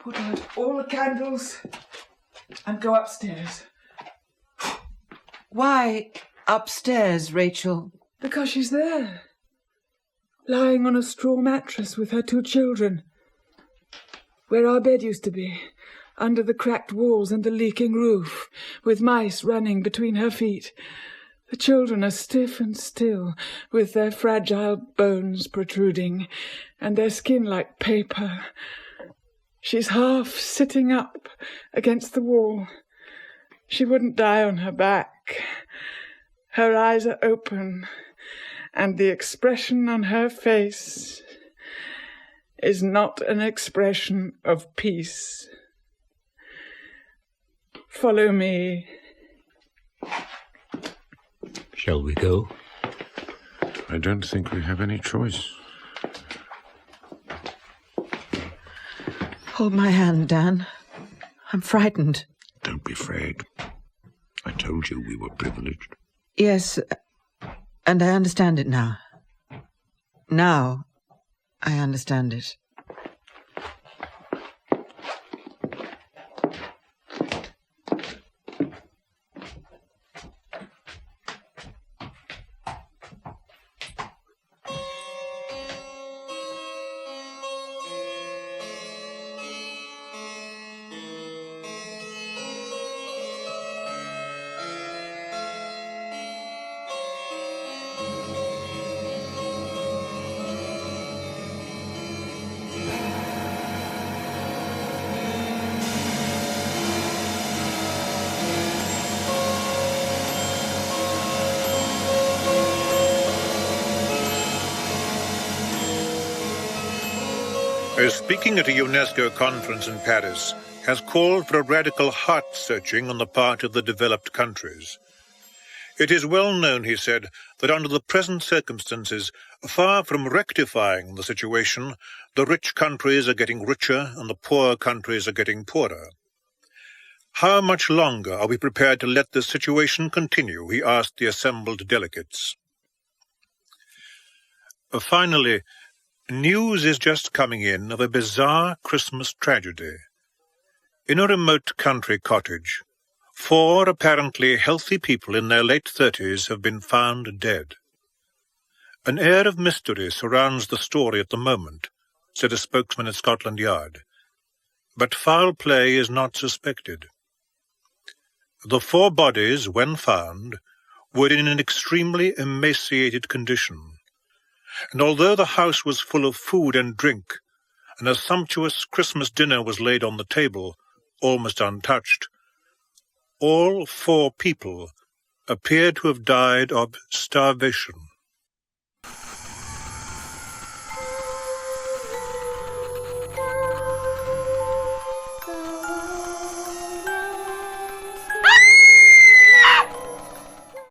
put out all the candles and go upstairs. Why upstairs, Rachel? Because she's there, lying on a straw mattress with her 2 children, where our bed used to be, under the cracked walls and the leaking roof, with mice running between her feet. The children are stiff and still, with their fragile bones protruding, and their skin like paper. She's half sitting up against the wall. She wouldn't die on her back. Her eyes are open, and the expression on her face is not an expression of peace. Follow me. Shall we go? I don't think we have any choice. Hold my hand, Dan. I'm frightened. Don't be afraid. I told you we were privileged. Yes, and I understand it now. Now, I understand it. Speaking at a UNESCO conference in Paris, has called for a radical heart-searching on the part of the developed countries. It is well known, he said, that under the present circumstances, far from rectifying the situation, the rich countries are getting richer and the poor countries are getting poorer. How much longer are we prepared to let this situation continue, he asked the assembled delegates. Finally, news is just coming in of a bizarre Christmas tragedy. In a remote country cottage, 4 apparently healthy people in their late 30s have been found dead. An air of mystery surrounds the story at the moment, said a spokesman at Scotland Yard. But foul play is not suspected. The 4 bodies, when found, were in an extremely emaciated condition. And although the house was full of food and drink, and a sumptuous Christmas dinner was laid on the table, almost untouched, all 4 people appeared to have died of starvation.